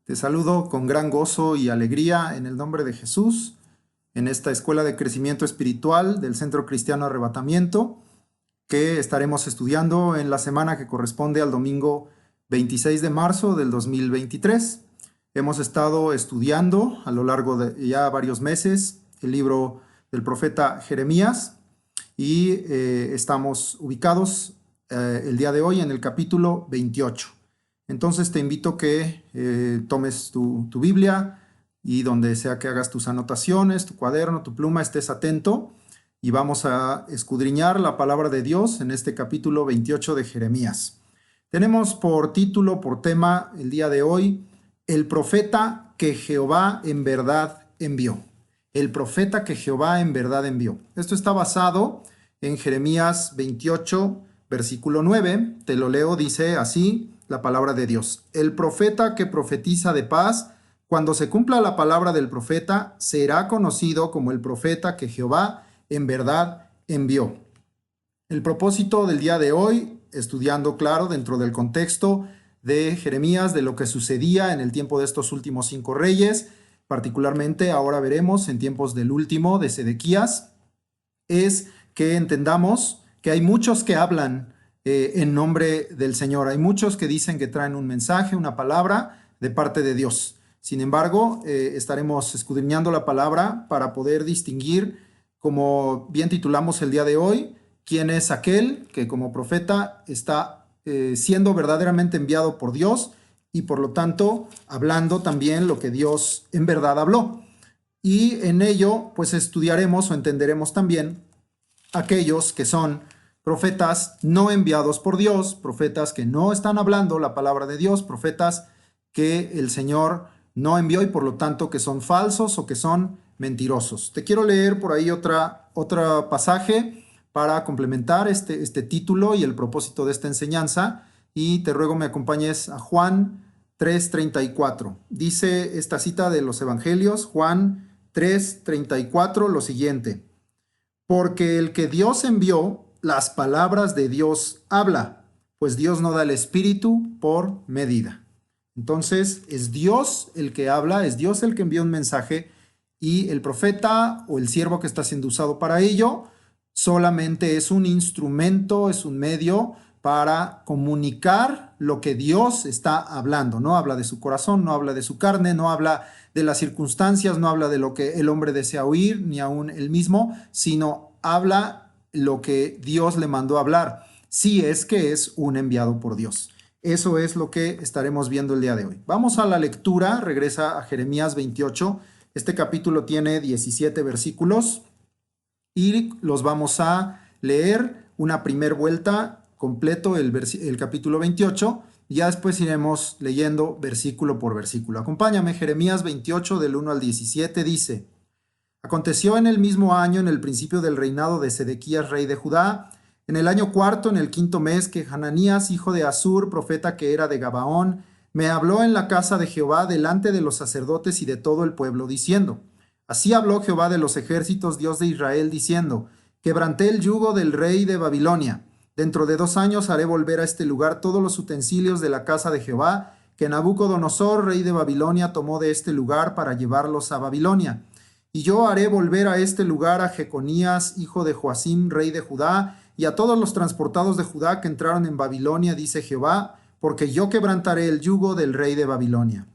Te saludo con gran gozo y alegría en el nombre de Jesús, en esta escuela de crecimiento espiritual del Centro Cristiano Arrebatamiento, que estaremos estudiando en la semana que corresponde al domingo 26 de marzo del 2023. Hemos estado estudiando a lo largo de ya varios meses el libro del profeta Jeremías y estamos ubicados el día de hoy en el capítulo 28. Entonces te invito que tomes tu Biblia y donde sea que hagas tus anotaciones, tu cuaderno, tu pluma, estés atento y vamos a escudriñar la palabra de Dios en este capítulo 28 de Jeremías. Tenemos por título, por tema el día de hoy, el profeta que Jehová en verdad envió. El profeta que Jehová en verdad envió. Esto está basado en Jeremías 28, versículo 9. Te lo leo, dice así la palabra de Dios. El profeta que profetiza de paz, cuando se cumpla la palabra del profeta, será conocido como el profeta que Jehová en verdad envió. El propósito del día de hoy, estudiando, claro, dentro del contexto de Jeremías, de lo que sucedía en el tiempo de estos últimos 5 reyes, particularmente ahora veremos en tiempos del último, de Sedequías, es que entendamos que hay muchos que hablan en nombre del Señor. Hay muchos que dicen que traen un mensaje, una palabra de parte de Dios. Sin embargo, estaremos escudriñando la palabra para poder distinguir, como bien titulamos el día de hoy, quién es aquel que como profeta está siendo verdaderamente enviado por Dios y por lo tanto hablando también lo que Dios en verdad habló. Y en ello pues estudiaremos o entenderemos también aquellos que son profetas no enviados por Dios, profetas que no están hablando la palabra de Dios, profetas que el Señor no envió y por lo tanto que son falsos o que son mentirosos. Te quiero leer por ahí otro pasaje para complementar este título y el propósito de esta enseñanza y te ruego me acompañes a Juan 3:34. Dice esta cita de los evangelios, Juan 3:34, lo siguiente: porque el que Dios envió, las palabras de Dios habla, pues Dios no da el espíritu por medida. Entonces es Dios el que habla, es Dios el que envía un mensaje y el profeta o el siervo que está siendo usado para ello solamente es un instrumento, es un medio para comunicar lo que Dios está hablando. No habla de su corazón, no habla de su carne, no habla de las circunstancias, no habla de lo que el hombre desea oír, ni aún él mismo, sino habla lo que Dios le mandó a hablar, si es que es un enviado por Dios. Eso es lo que estaremos viendo el día de hoy. Vamos a la lectura, regresa a Jeremías 28. Este capítulo tiene 17 versículos y los vamos a leer una primera vuelta completo el capítulo 28 y ya después iremos leyendo versículo por versículo. Acompáñame, Jeremías 28 del 1 al 17 dice: Aconteció en el mismo año, en el principio del reinado de Sedequías, rey de Judá, en el año cuarto, en el quinto mes, que Hananías, hijo de Asur, profeta que era de Gabaón, me habló en la casa de Jehová delante de los sacerdotes y de todo el pueblo, diciendo: Así habló Jehová de los ejércitos, Dios de Israel, diciendo: Quebranté el yugo del rey de Babilonia. Dentro de 2 años haré volver a este lugar todos los utensilios de la casa de Jehová, que Nabucodonosor, rey de Babilonia, tomó de este lugar para llevarlos a Babilonia. Y yo haré volver a este lugar a Jeconías, hijo de Joacim, rey de Judá, y a todos los transportados de Judá que entraron en Babilonia, dice Jehová, porque yo quebrantaré el yugo del rey de Babilonia.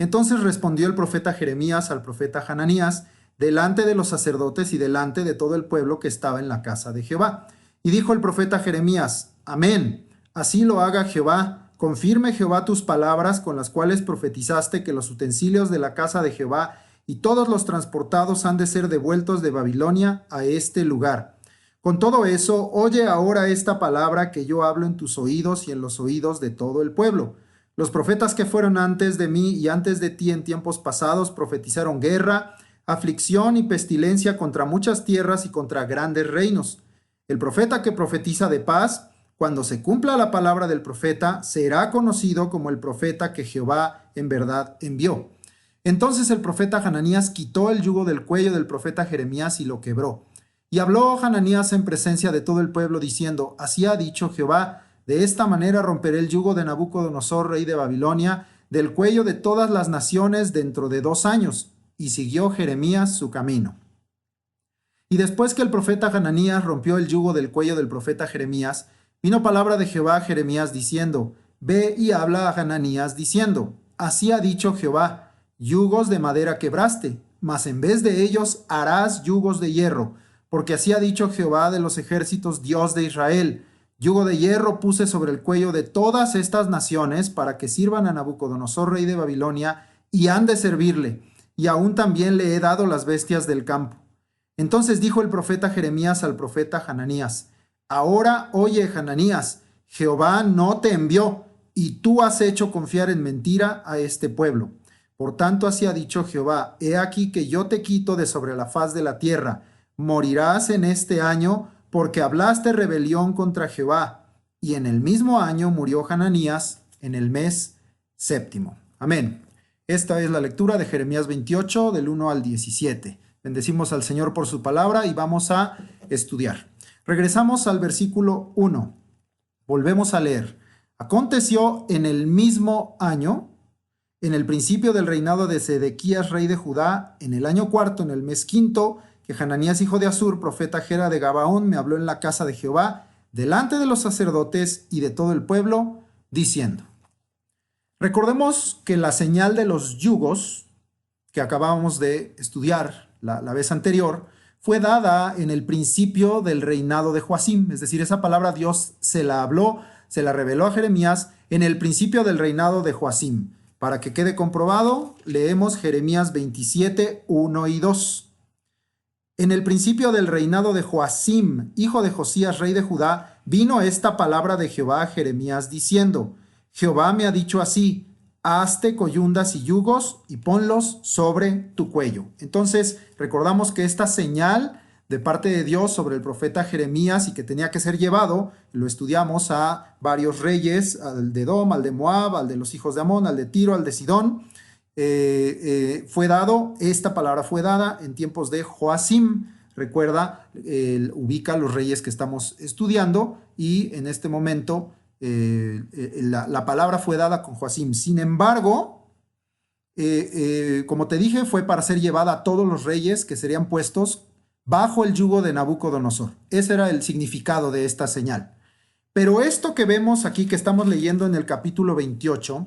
Entonces respondió el profeta Jeremías al profeta Hananías, delante de los sacerdotes y delante de todo el pueblo que estaba en la casa de Jehová. Y dijo el profeta Jeremías: Amén, así lo haga Jehová. Confirme Jehová tus palabras con las cuales profetizaste que los utensilios de la casa de Jehová y todos los transportados han de ser devueltos de Babilonia a este lugar. Con todo eso, oye ahora esta palabra que yo hablo en tus oídos y en los oídos de todo el pueblo. Los profetas que fueron antes de mí y antes de ti en tiempos pasados profetizaron guerra, aflicción y pestilencia contra muchas tierras y contra grandes reinos. El profeta que profetiza de paz, cuando se cumpla la palabra del profeta, será conocido como el profeta que Jehová en verdad envió. Entonces el profeta Hananías quitó el yugo del cuello del profeta Jeremías y lo quebró. Y habló Hananías en presencia de todo el pueblo diciendo: Así ha dicho Jehová, de esta manera romperé el yugo de Nabucodonosor, rey de Babilonia, del cuello de todas las naciones dentro de 2 años. Y siguió Jeremías su camino. Y después que el profeta Hananías rompió el yugo del cuello del profeta Jeremías, vino palabra de Jehová a Jeremías diciendo: Ve y habla a Hananías diciendo: Así ha dicho Jehová, yugos de madera quebraste, mas en vez de ellos harás yugos de hierro, porque así ha dicho Jehová de los ejércitos, Dios de Israel: Yugo de hierro puse sobre el cuello de todas estas naciones para que sirvan a Nabucodonosor, rey de Babilonia, y han de servirle, y aún también le he dado las bestias del campo. Entonces dijo el profeta Jeremías al profeta Hananías: Ahora oye, Hananías, Jehová no te envió, y tú has hecho confiar en mentira a este pueblo. Por tanto, así ha dicho Jehová: He aquí que yo te quito de sobre la faz de la tierra. Morirás en este año, porque hablaste rebelión contra Jehová. Y en el mismo año murió Hananías, en el mes séptimo. Amén. Esta es la lectura de Jeremías 28, del 1 al 17. Bendecimos al Señor por su palabra y vamos a estudiar. Regresamos al versículo 1. Volvemos a leer. Aconteció en el mismo año, en el principio del reinado de Sedequías, rey de Judá, en el año cuarto, en el mes quinto, que Hananías, hijo de Asur, profeta Jera de Gabaón, me habló en la casa de Jehová, delante de los sacerdotes y de todo el pueblo, diciendo. Recordemos que la señal de los yugos, que acabamos de estudiar la vez anterior, fue dada en el principio del reinado de Joacim. Es decir, esa palabra Dios se la habló, se la reveló a Jeremías en el principio del reinado de Joacim. Para que quede comprobado, leemos Jeremías 27, 1 y 2. En el principio del reinado de Joacim, hijo de Josías, rey de Judá, vino esta palabra de Jehová a Jeremías diciendo: Jehová me ha dicho así: hazte coyundas y yugos y ponlos sobre tu cuello. Entonces, recordamos que esta señal de parte de Dios sobre el profeta Jeremías y que tenía que ser llevado, lo estudiamos a varios reyes, al de Edom, al de Moab, al de los hijos de Amón, al de Tiro, al de Sidón. Esta palabra fue dada en tiempos de Joacim. Recuerda, ubica los reyes que estamos estudiando y en este momento la palabra fue dada con Joacim. Sin embargo, como te dije, fue para ser llevada a todos los reyes que serían puestos bajo el yugo de Nabucodonosor. Ese era el significado de esta señal. Pero esto que vemos aquí, que estamos leyendo en el capítulo 28,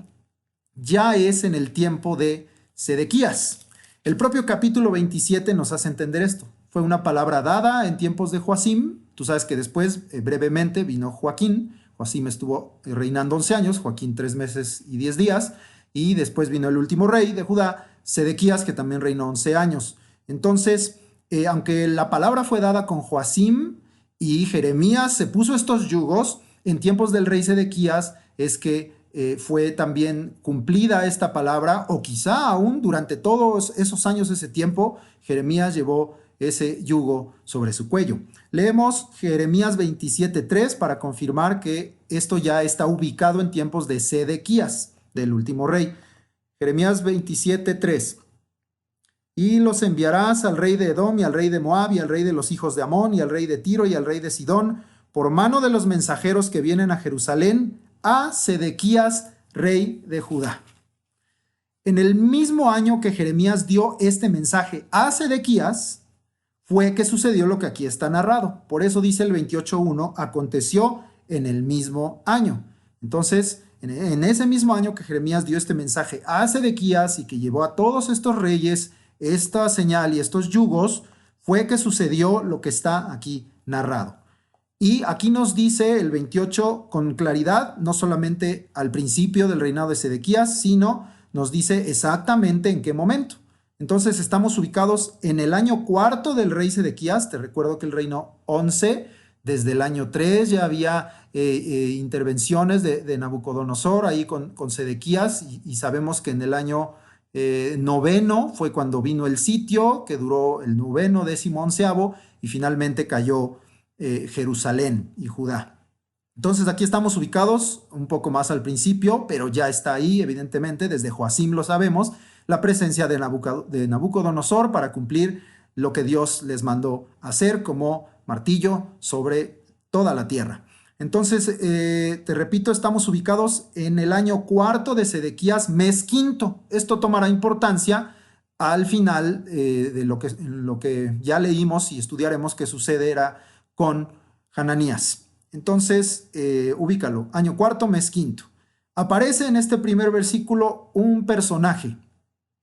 ya es en el tiempo de Sedequías. El propio capítulo 27 nos hace entender esto. Fue una palabra dada en tiempos de Joacim. Tú sabes que después, brevemente, vino Joaquín. Joacim estuvo reinando 11 años, Joaquín 3 meses y 10 días, y después vino el último rey de Judá, Sedequías, que también reinó 11 años. Entonces, aunque la palabra fue dada con Joacim y Jeremías se puso estos yugos, en tiempos del rey Sedequías es que fue también cumplida esta palabra, o quizá aún durante todos esos años, ese tiempo, Jeremías llevó ese yugo sobre su cuello. Leemos Jeremías 27:3 para confirmar que esto ya está ubicado en tiempos de Sedequías, del último rey. Jeremías 27:3. Y los enviarás al rey de Edom y al rey de Moab y al rey de los hijos de Amón y al rey de Tiro y al rey de Sidón, por mano de los mensajeros que vienen a Jerusalén, a Sedequías, rey de Judá. En el mismo año que Jeremías dio este mensaje a Sedequías, fue que sucedió lo que aquí está narrado. Por eso dice el 28:1, aconteció en el mismo año. Entonces, en ese mismo año que Jeremías dio este mensaje a Sedequías y que llevó a todos estos reyes esta señal y estos yugos, fue que sucedió lo que está aquí narrado. Y aquí nos dice el 28 con claridad, no solamente al principio del reinado de Sedequías, sino nos dice exactamente en qué momento. Entonces estamos ubicados en el año cuarto del rey Sedequías. Te recuerdo que él reinó 11. Desde el año 3 ya había intervenciones de Nabucodonosor ahí con Sedequías, y sabemos que en el año noveno fue cuando vino el sitio, que duró el noveno, 11º, y finalmente cayó Jerusalén y Judá. Entonces aquí estamos ubicados un poco más al principio, pero ya está ahí, evidentemente, desde Joacim lo sabemos, la presencia de Nabucodonosor para cumplir lo que Dios les mandó hacer como martillo sobre toda la tierra. Entonces, te repito, estamos ubicados en el año cuarto de Sedequías, mes quinto. Esto tomará importancia al final de lo que ya leímos y estudiaremos que sucederá con Hananías. Entonces, ubícalo, año cuarto, mes quinto. Aparece en este primer versículo un personaje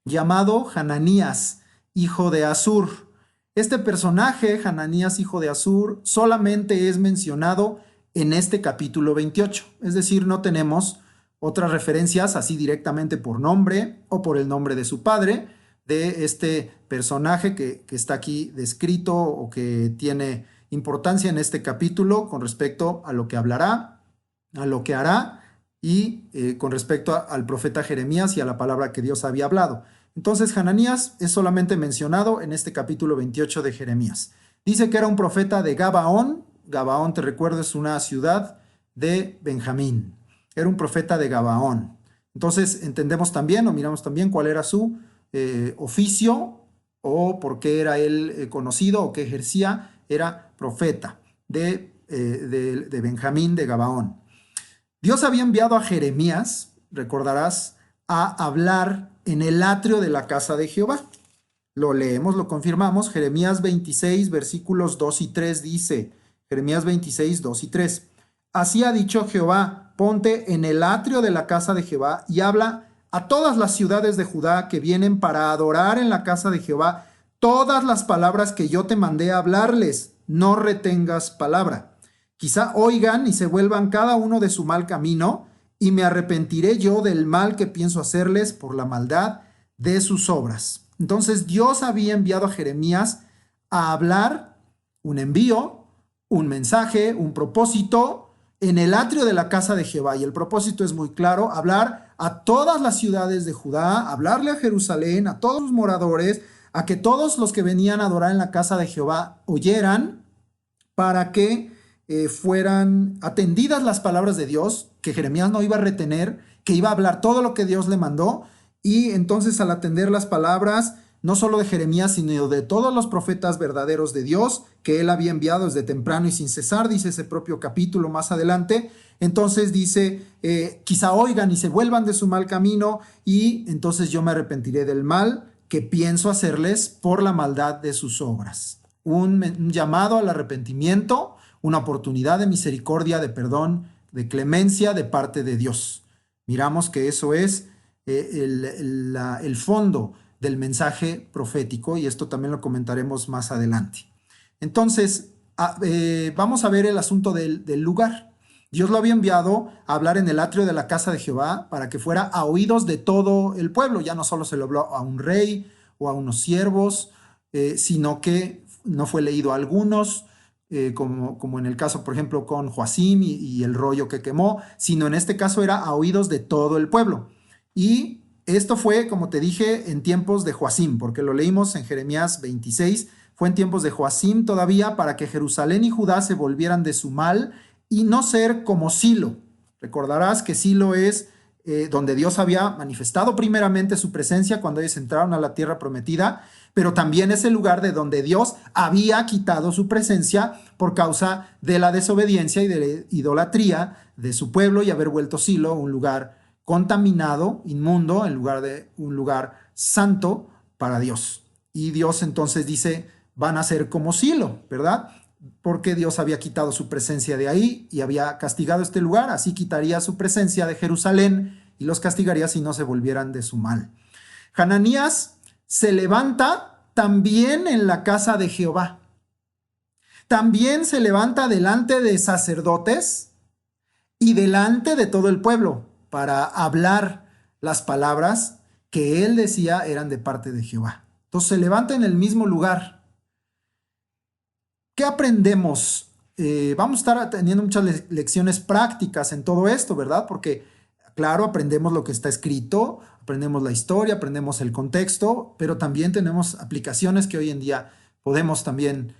llamado Hananías, hijo de Azur. Este personaje, Hananías, hijo de Azur, solamente es mencionado en este capítulo 28. Es decir, no tenemos otras referencias así directamente por nombre o por el nombre de su padre, de este personaje que está aquí descrito o que tiene importancia en este capítulo con respecto a lo que hablará, a lo que hará y con respecto al profeta Jeremías y a la palabra que Dios había hablado. Entonces, Hananías es solamente mencionado en este capítulo 28 de Jeremías. Dice que era un profeta de Gabaón. Gabaón, te recuerdo, es una ciudad de Benjamín. Era un profeta de Gabaón. Entonces, entendemos también o miramos también cuál era su oficio o por qué era él conocido o qué ejercía. Era profeta de Benjamín, de Gabaón. Dios había enviado a Jeremías, recordarás, a hablar en el atrio de la casa de Jehová. Lo leemos, lo confirmamos. Jeremías 26, versículos 2 y 3 dice, Jeremías 26, 2 y 3. Así ha dicho Jehová, ponte en el atrio de la casa de Jehová y habla a todas las ciudades de Judá que vienen para adorar en la casa de Jehová todas las palabras que yo te mandé a hablarles. No retengas palabra. Quizá oigan y se vuelvan cada uno de su mal camino, y me arrepentiré yo del mal que pienso hacerles por la maldad de sus obras. Entonces Dios había enviado a Jeremías a hablar un envío, un mensaje, un propósito en el atrio de la casa de Jehová. Y el propósito es muy claro, hablar a todas las ciudades de Judá, hablarle a Jerusalén, a todos los moradores, a que todos los que venían a adorar en la casa de Jehová oyeran para que fueran atendidas las palabras de Dios, que Jeremías no iba a retener, que iba a hablar todo lo que Dios le mandó. Y entonces, al atender las palabras, no solo de Jeremías, sino de todos los profetas verdaderos de Dios, que él había enviado desde temprano y sin cesar, dice ese propio capítulo más adelante. Entonces dice, quizá oigan y se vuelvan de su mal camino, y entonces yo me arrepentiré del mal que pienso hacerles por la maldad de sus obras. Un llamado al arrepentimiento, una oportunidad de misericordia, de perdón, de clemencia de parte de Dios. Miramos que eso es el fondo del mensaje profético, y esto también lo comentaremos más adelante. Entonces, vamos a ver el asunto del lugar. Dios lo había enviado a hablar en el atrio de la casa de Jehová para que fuera a oídos de todo el pueblo. Ya no solo se lo habló a un rey o a unos siervos, sino que no fue leído a algunos, como en el caso, por ejemplo, con Joacim y el rollo que quemó, sino en este caso era a oídos de todo el pueblo. Y esto fue, como te dije, en tiempos de Joacim, porque lo leímos en Jeremías 26, fue en tiempos de Joacim todavía, para que Jerusalén y Judá se volvieran de su mal y no ser como Silo. Recordarás que Silo es donde Dios había manifestado primeramente su presencia cuando ellos entraron a la tierra prometida, pero también es el lugar de donde Dios había quitado su presencia por causa de la desobediencia y de la idolatría de su pueblo, y haber vuelto Silo un lugar contaminado, inmundo, en lugar de un lugar santo para Dios. Y Dios entonces dice, van a ser como Silo, ¿verdad? Porque Dios había quitado su presencia de ahí y había castigado este lugar, así quitaría su presencia de Jerusalén y los castigaría si no se volvieran de su mal. Hananías se levanta también en la casa de Jehová. También se levanta delante de sacerdotes y delante de todo el pueblo para hablar las palabras que él decía eran de parte de Jehová. Entonces se levanta en el mismo lugar. ¿Qué aprendemos? Vamos a estar teniendo muchas lecciones prácticas en todo esto, ¿verdad? Porque, claro, aprendemos lo que está escrito, aprendemos la historia, aprendemos el contexto, pero también tenemos aplicaciones que hoy en día podemos también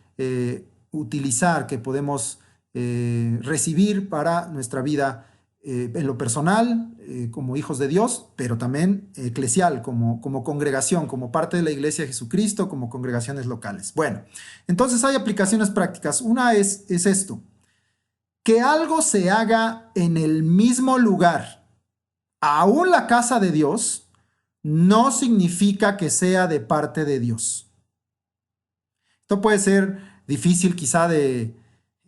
utilizar, que podemos recibir para nuestra vida en lo personal, como hijos de Dios, pero también eclesial, como congregación, como parte de la Iglesia de Jesucristo, como congregaciones locales. Bueno, entonces hay aplicaciones prácticas. Una es esto. que algo se haga en el mismo lugar, aún la casa de Dios, no significa que sea de parte de Dios. Esto puede ser difícil quizá de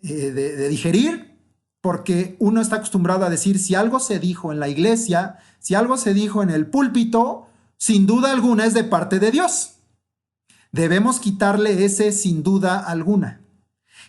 digerir, porque uno está acostumbrado a decir, si algo se dijo en la iglesia, si algo se dijo en el púlpito, sin duda alguna es de parte de Dios. Debemos quitarle ese sin duda alguna.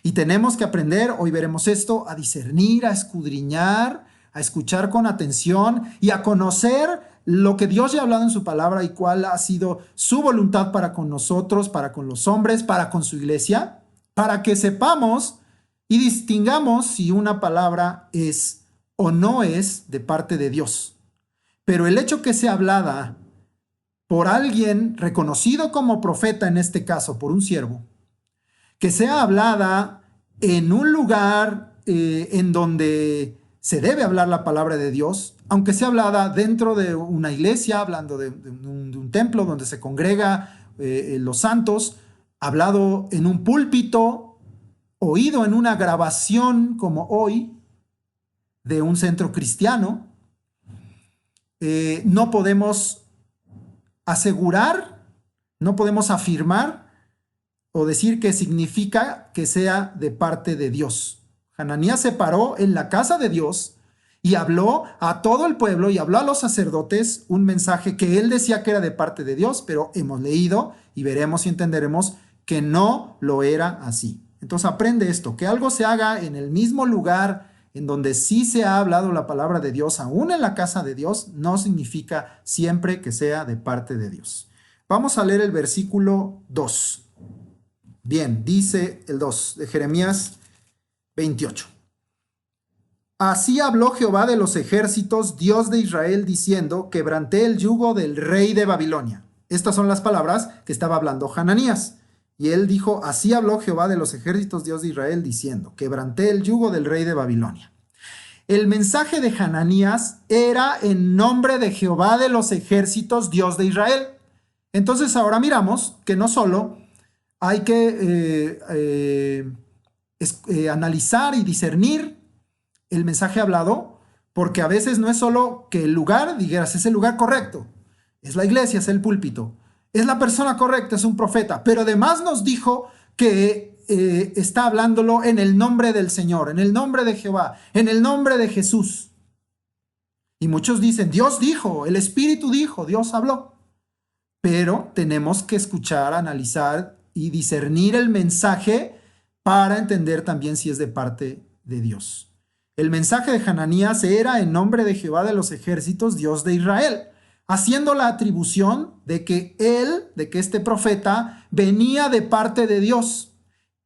Y tenemos que aprender, hoy veremos esto, a discernir, a escudriñar, a escuchar con atención y a conocer lo que Dios ya ha hablado en su palabra y cuál ha sido su voluntad para con nosotros, para con los hombres, para con su iglesia, para que sepamos y distingamos si una palabra es o no es de parte de Dios. Pero el hecho que sea hablada por alguien reconocido como profeta, en este caso por un siervo, que sea hablada en un lugar en donde se debe hablar la palabra de Dios, aunque sea hablada dentro de una iglesia, hablando de un templo donde se congrega los santos, hablado en un púlpito, oído en una grabación como hoy de un centro cristiano, no podemos asegurar, no podemos afirmar o decir que significa que sea de parte de Dios. Hananías se paró en la casa de Dios y habló a todo el pueblo y habló a los sacerdotes un mensaje que él decía que era de parte de Dios, pero hemos leído y veremos y entenderemos que no lo era así. Entonces aprende esto, que algo se haga en el mismo lugar en donde sí se ha hablado la palabra de Dios, aún en la casa de Dios, no significa siempre que sea de parte de Dios. Vamos a leer el versículo 2. Bien, dice el 2 de Jeremías 28. Así habló Jehová de los ejércitos, Dios de Israel, diciendo, quebranté el yugo del rey de Babilonia. Estas son las palabras que estaba hablando Hananías. Y él dijo, así habló Jehová de los ejércitos, Dios de Israel, diciendo, quebranté el yugo del rey de Babilonia. El mensaje de Hananías era en nombre de Jehová de los ejércitos, Dios de Israel. Entonces ahora miramos que no solo hay que analizar y discernir el mensaje hablado, porque a veces no es solo que el lugar, dijeras, es el lugar correcto, es la iglesia, es el púlpito, es la persona correcta, es un profeta, pero además nos dijo que está hablándolo en el nombre del Señor, en el nombre de Jehová, en el nombre de Jesús. Y muchos dicen, Dios dijo, el Espíritu dijo, Dios habló. Pero tenemos que escuchar, analizar y discernir el mensaje para entender también si es de parte de Dios. El mensaje de Hananías era en nombre de Jehová de los ejércitos, Dios de Israel, haciendo la atribución de que este profeta venía de parte de Dios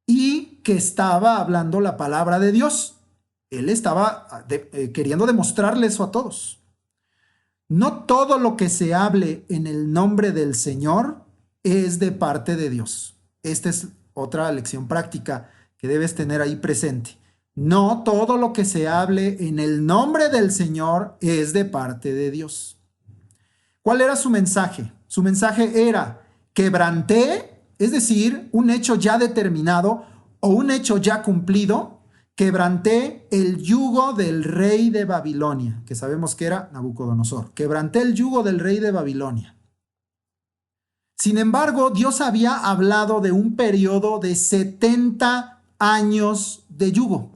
y que estaba hablando la palabra de Dios. Él estaba queriendo demostrarle eso a todos. No todo lo que se hable en el nombre del Señor es de parte de Dios. Esta es otra lección práctica que debes tener ahí presente. No todo lo que se hable en el nombre del Señor es de parte de Dios. ¿Cuál era su mensaje? Su mensaje era quebranté, es decir, un hecho ya determinado o un hecho ya cumplido, quebranté el yugo del rey de Babilonia, que sabemos que era Nabucodonosor. Quebranté el yugo del rey de Babilonia. Sin embargo, Dios había hablado de un periodo de 70 años de yugo.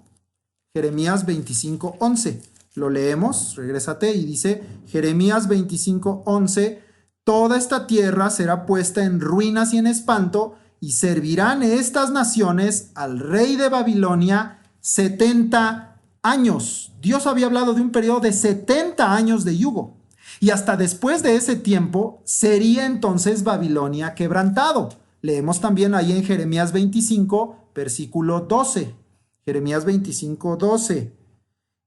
Jeremías 25:11. Lo leemos, regrésate y dice, Jeremías 25:11, toda esta tierra será puesta en ruinas y en espanto, y servirán estas naciones al rey de Babilonia 70 años. Dios había hablado de un periodo de 70 años de yugo. Y hasta después de ese tiempo sería entonces Babilonia quebrantado. Leemos también ahí en Jeremías 25, versículo 12. Jeremías 25:12.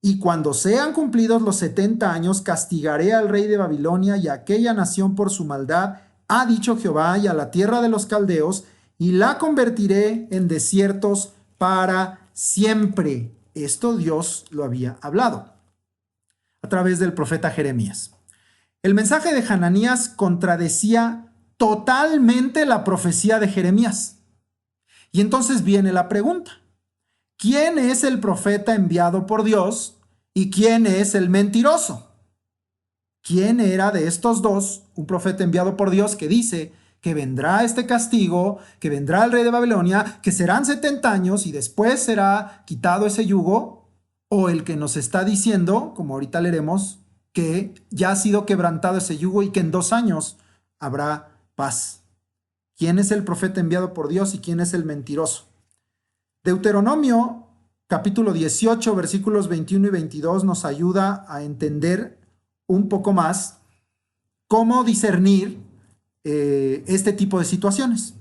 Y cuando sean cumplidos los 70 años, castigaré al rey de Babilonia y a aquella nación por su maldad, ha dicho Jehová, y a la tierra de los caldeos, y la convertiré en desiertos para siempre. Esto Dios lo había hablado a través del profeta Jeremías. El mensaje de Hananías contradecía totalmente la profecía de Jeremías. Y entonces viene la pregunta. ¿quién es el profeta enviado por Dios y quién es el mentiroso? ¿Quién era de estos dos un profeta enviado por Dios que dice que vendrá este castigo, que vendrá el rey de Babilonia, que serán 70 años y después será quitado ese yugo? ¿O el que nos está diciendo, como ahorita leeremos, que ya ha sido quebrantado ese yugo y que en 2 años habrá paz? ¿Quién es el profeta enviado por Dios y quién es el mentiroso? Deuteronomio capítulo 18 versículos 21 y 22 nos ayuda a entender un poco más cómo discernir este tipo de situaciones.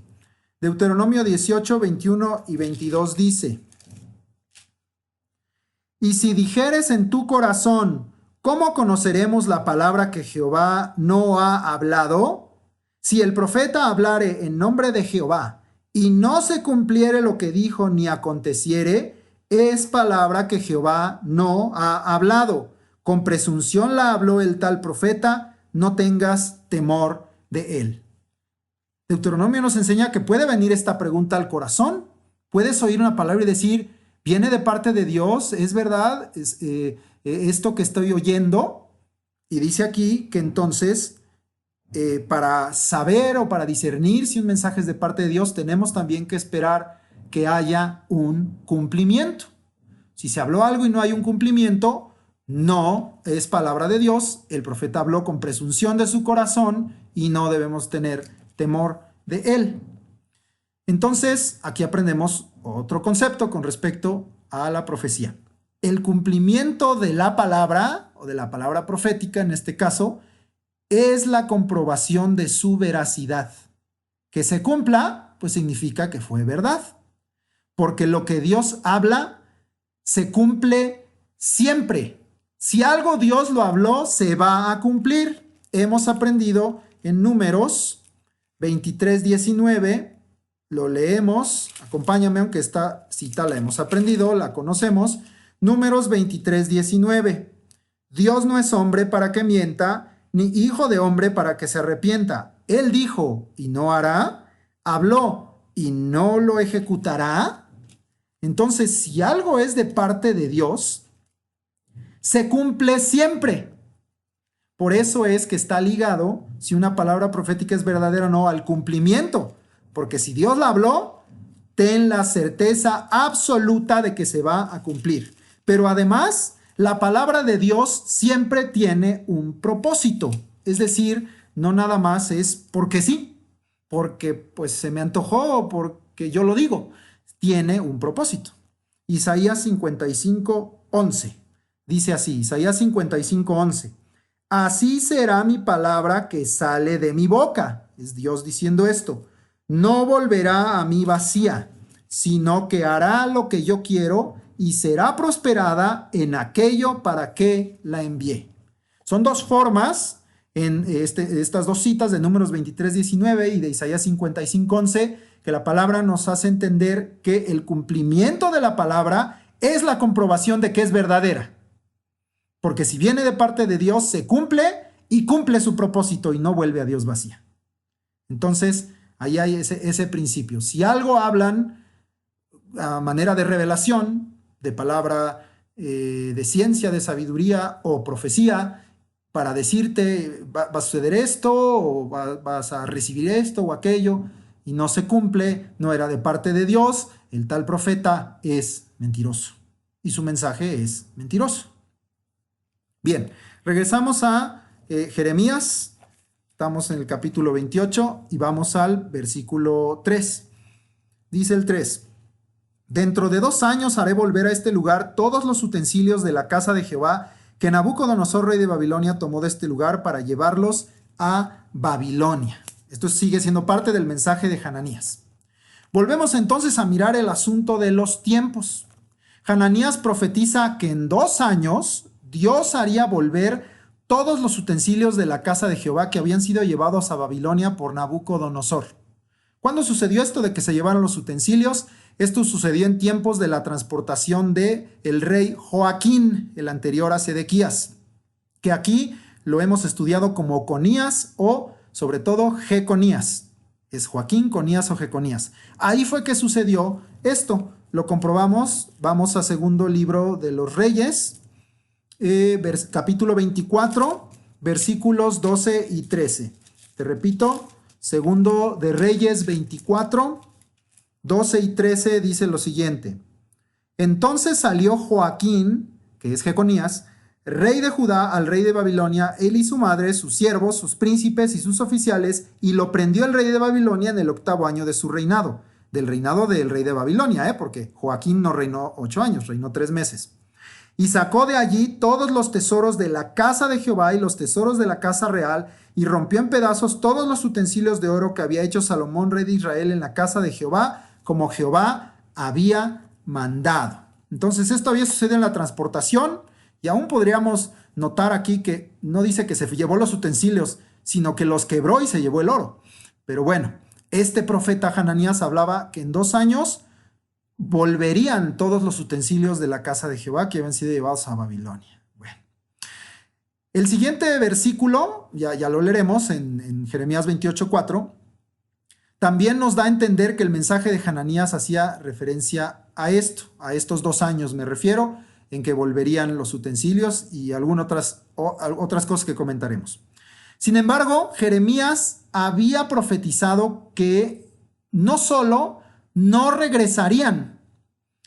Deuteronomio 18, 21 y 22 dice: y si dijeres en tu corazón, ¿cómo conoceremos la palabra que Jehová no ha hablado? Si el profeta hablare en nombre de Jehová y no se cumpliere lo que dijo ni aconteciere, es palabra que Jehová no ha hablado. Con presunción la habló el tal profeta, no tengas temor de él. Deuteronomio nos enseña que puede venir esta pregunta al corazón. Puedes oír una palabra y decir, ¿viene de parte de Dios? ¿Es verdad esto que estoy oyendo? Y dice aquí que entonces, para saber o para discernir si un mensaje es de parte de Dios, tenemos también que esperar que haya un cumplimiento. Si se habló algo y no hay un cumplimiento, no es palabra de Dios. El profeta habló con presunción de su corazón y no debemos tener temor de él. Entonces, aquí aprendemos otro concepto con respecto a la profecía. El cumplimiento de la palabra, o de la palabra profética en este caso, es la comprobación de su veracidad. Que se cumpla, pues significa que fue verdad. Porque lo que Dios habla se cumple siempre. Si algo Dios lo habló, se va a cumplir. Hemos aprendido en Números 23:19, lo leemos, acompáñame, aunque esta cita la hemos aprendido, la conocemos. Números 23:19. Dios no es hombre para que mienta, ni hijo de hombre para que se arrepienta. Él dijo y no hará, habló y no lo ejecutará. Entonces, si algo es de parte de Dios, se cumple siempre. Por eso es que está ligado, si una palabra profética es verdadera o no, al cumplimiento. Porque si Dios la habló, ten la certeza absoluta de que se va a cumplir. Pero además, la palabra de Dios siempre tiene un propósito. Es decir, no nada más es porque sí, porque pues se me antojó o porque yo lo digo. Tiene un propósito. Isaías 55:11. Dice así, Isaías 55:11. Así será mi palabra que sale de mi boca. Es Dios diciendo esto. No volverá a mí vacía, sino que hará lo que yo quiero y será prosperada en aquello para que la envié. Son dos formas en estas dos citas de Números 23:19 y de Isaías 55:11 que la palabra nos hace entender que el cumplimiento de la palabra es la comprobación de que es verdadera. Porque si viene de parte de Dios, se cumple y cumple su propósito y no vuelve a Dios vacía. Entonces, ahí hay ese principio. Si algo hablan a manera de revelación, de palabra de ciencia, de sabiduría o profecía, para decirte va a suceder esto o vas a recibir esto o aquello, y no se cumple, no era de parte de Dios, el tal profeta es mentiroso y su mensaje es mentiroso. Bien, regresamos a Jeremías, estamos en el capítulo 28 y vamos al versículo 3. Dice el 3, dentro de 2 años haré volver a este lugar todos los utensilios de la casa de Jehová que Nabucodonosor, rey de Babilonia, tomó de este lugar para llevarlos a Babilonia. Esto sigue siendo parte del mensaje de Hananías. Volvemos entonces a mirar el asunto de los tiempos. Hananías profetiza que en 2 años Dios haría volver todos los utensilios de la casa de Jehová que habían sido llevados a Babilonia por Nabucodonosor. ¿Cuándo sucedió esto de que se llevaron los utensilios? Esto sucedió en tiempos de la transportación de el rey Joaquín, el anterior a Sedequías, que aquí lo hemos estudiado como Conías o sobre todo Jeconías. Es Joaquín, Conías o Jeconías. Ahí fue que sucedió esto. lo comprobamos. Vamos a segundo libro de los Reyes, capítulo 24, versículos 12 y 13. Te repito, segundo de Reyes 24, 12 y 13 dice lo siguiente. Entonces salió Joaquín, que es Jeconías, rey de Judá, al rey de Babilonia, él y su madre, sus siervos, sus príncipes y sus oficiales, y lo prendió el rey de Babilonia en el 8º año de su reinado, del reinado del rey de Babilonia, porque Joaquín no reinó 8 años, reinó 3 meses. Y sacó de allí todos los tesoros de la casa de Jehová y los tesoros de la casa real, y rompió en pedazos todos los utensilios de oro que había hecho Salomón, rey de Israel, en la casa de Jehová, como Jehová había mandado. Entonces esto había sucedido en la transportación, y aún podríamos notar aquí que no dice que se llevó los utensilios, sino que los quebró y se llevó el oro. Pero bueno, este profeta Hananías hablaba que en 2 años volverían todos los utensilios de la casa de Jehová que habían sido llevados a Babilonia. Bueno, el siguiente versículo, ya lo leeremos en Jeremías 28:4, también nos da a entender que el mensaje de Hananías hacía referencia a esto, a estos 2 años me refiero, en que volverían los utensilios y algunas otras cosas que comentaremos. Sin embargo, Jeremías había profetizado que no solo no regresarían,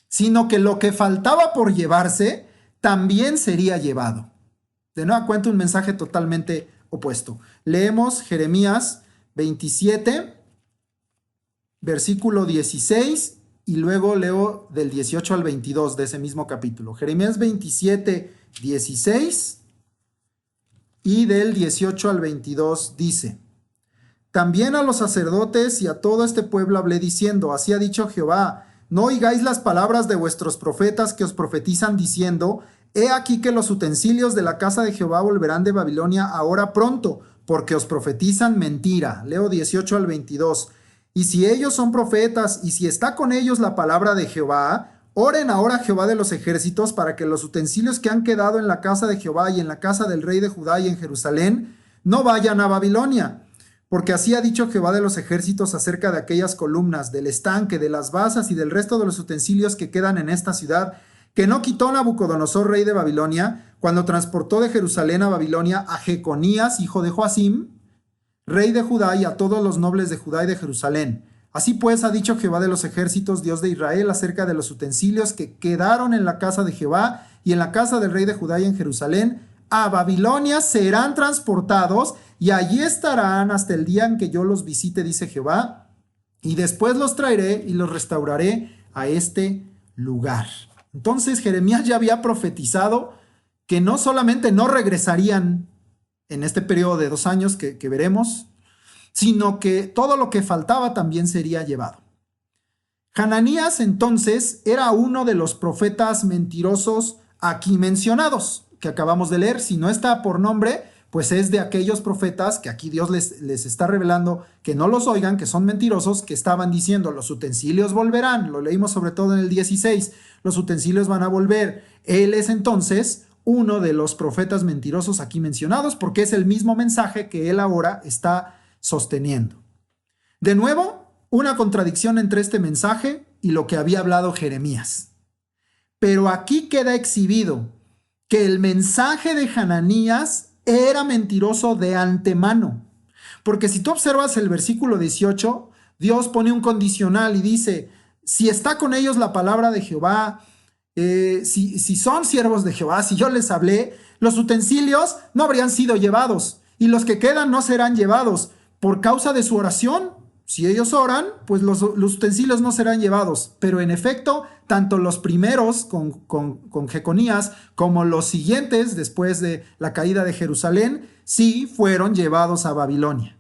sino que lo que faltaba por llevarse también sería llevado. De nueva cuenta, un mensaje totalmente opuesto. Leemos Jeremías 27, versículo 16, y luego leo del 18 al 22 de ese mismo capítulo. Jeremías 27, 16 y del 18 al 22 dice: También a los sacerdotes y a todo este pueblo hablé diciendo, así ha dicho Jehová, no oigáis las palabras de vuestros profetas que os profetizan diciendo, he aquí que los utensilios de la casa de Jehová volverán de Babilonia ahora pronto, porque os profetizan mentira. Leo 18 al 22. Y si ellos son profetas, y si está con ellos la palabra de Jehová, oren ahora a Jehová de los ejércitos para que los utensilios que han quedado en la casa de Jehová y en la casa del rey de Judá y en Jerusalén no vayan a Babilonia. Porque así ha dicho Jehová de los ejércitos acerca de aquellas columnas, del estanque, de las basas y del resto de los utensilios que quedan en esta ciudad, que no quitó Nabucodonosor, rey de Babilonia, cuando transportó de Jerusalén a Babilonia a Jeconías, hijo de Joacim, rey de Judá, y a todos los nobles de Judá y de Jerusalén. Así pues ha dicho Jehová de los ejércitos, Dios de Israel, acerca de los utensilios que quedaron en la casa de Jehová y en la casa del rey de Judá y en Jerusalén, a Babilonia serán transportados y allí estarán hasta el día en que yo los visite, dice Jehová, y después los traeré y los restauraré a este lugar. Entonces Jeremías ya había profetizado que no solamente no regresarían en este periodo de 2 años que veremos, sino que todo lo que faltaba también sería llevado. Hananías entonces era uno de los profetas mentirosos aquí mencionados, que acabamos de leer. Si no está por nombre, pues es de aquellos profetas que aquí Dios les está revelando que no los oigan, que son mentirosos, que estaban diciendo los utensilios volverán. Lo leímos sobre todo en el 16, los utensilios van a volver. Él es entonces uno de los profetas mentirosos aquí mencionados, porque es el mismo mensaje que él ahora está sosteniendo. De nuevo, una contradicción entre este mensaje y lo que había hablado Jeremías. Pero aquí queda exhibido que el mensaje de Hananías era mentiroso de antemano. Porque si tú observas el versículo 18, Dios pone un condicional y dice, si está con ellos la palabra de Jehová, si son siervos de Jehová, si yo les hablé, los utensilios no habrían sido llevados y los que quedan no serán llevados por causa de su oración. Si ellos oran, pues los utensilios no serán llevados. Pero en efecto, tanto los primeros con Jeconías como los siguientes después de la caída de Jerusalén, sí fueron llevados a Babilonia.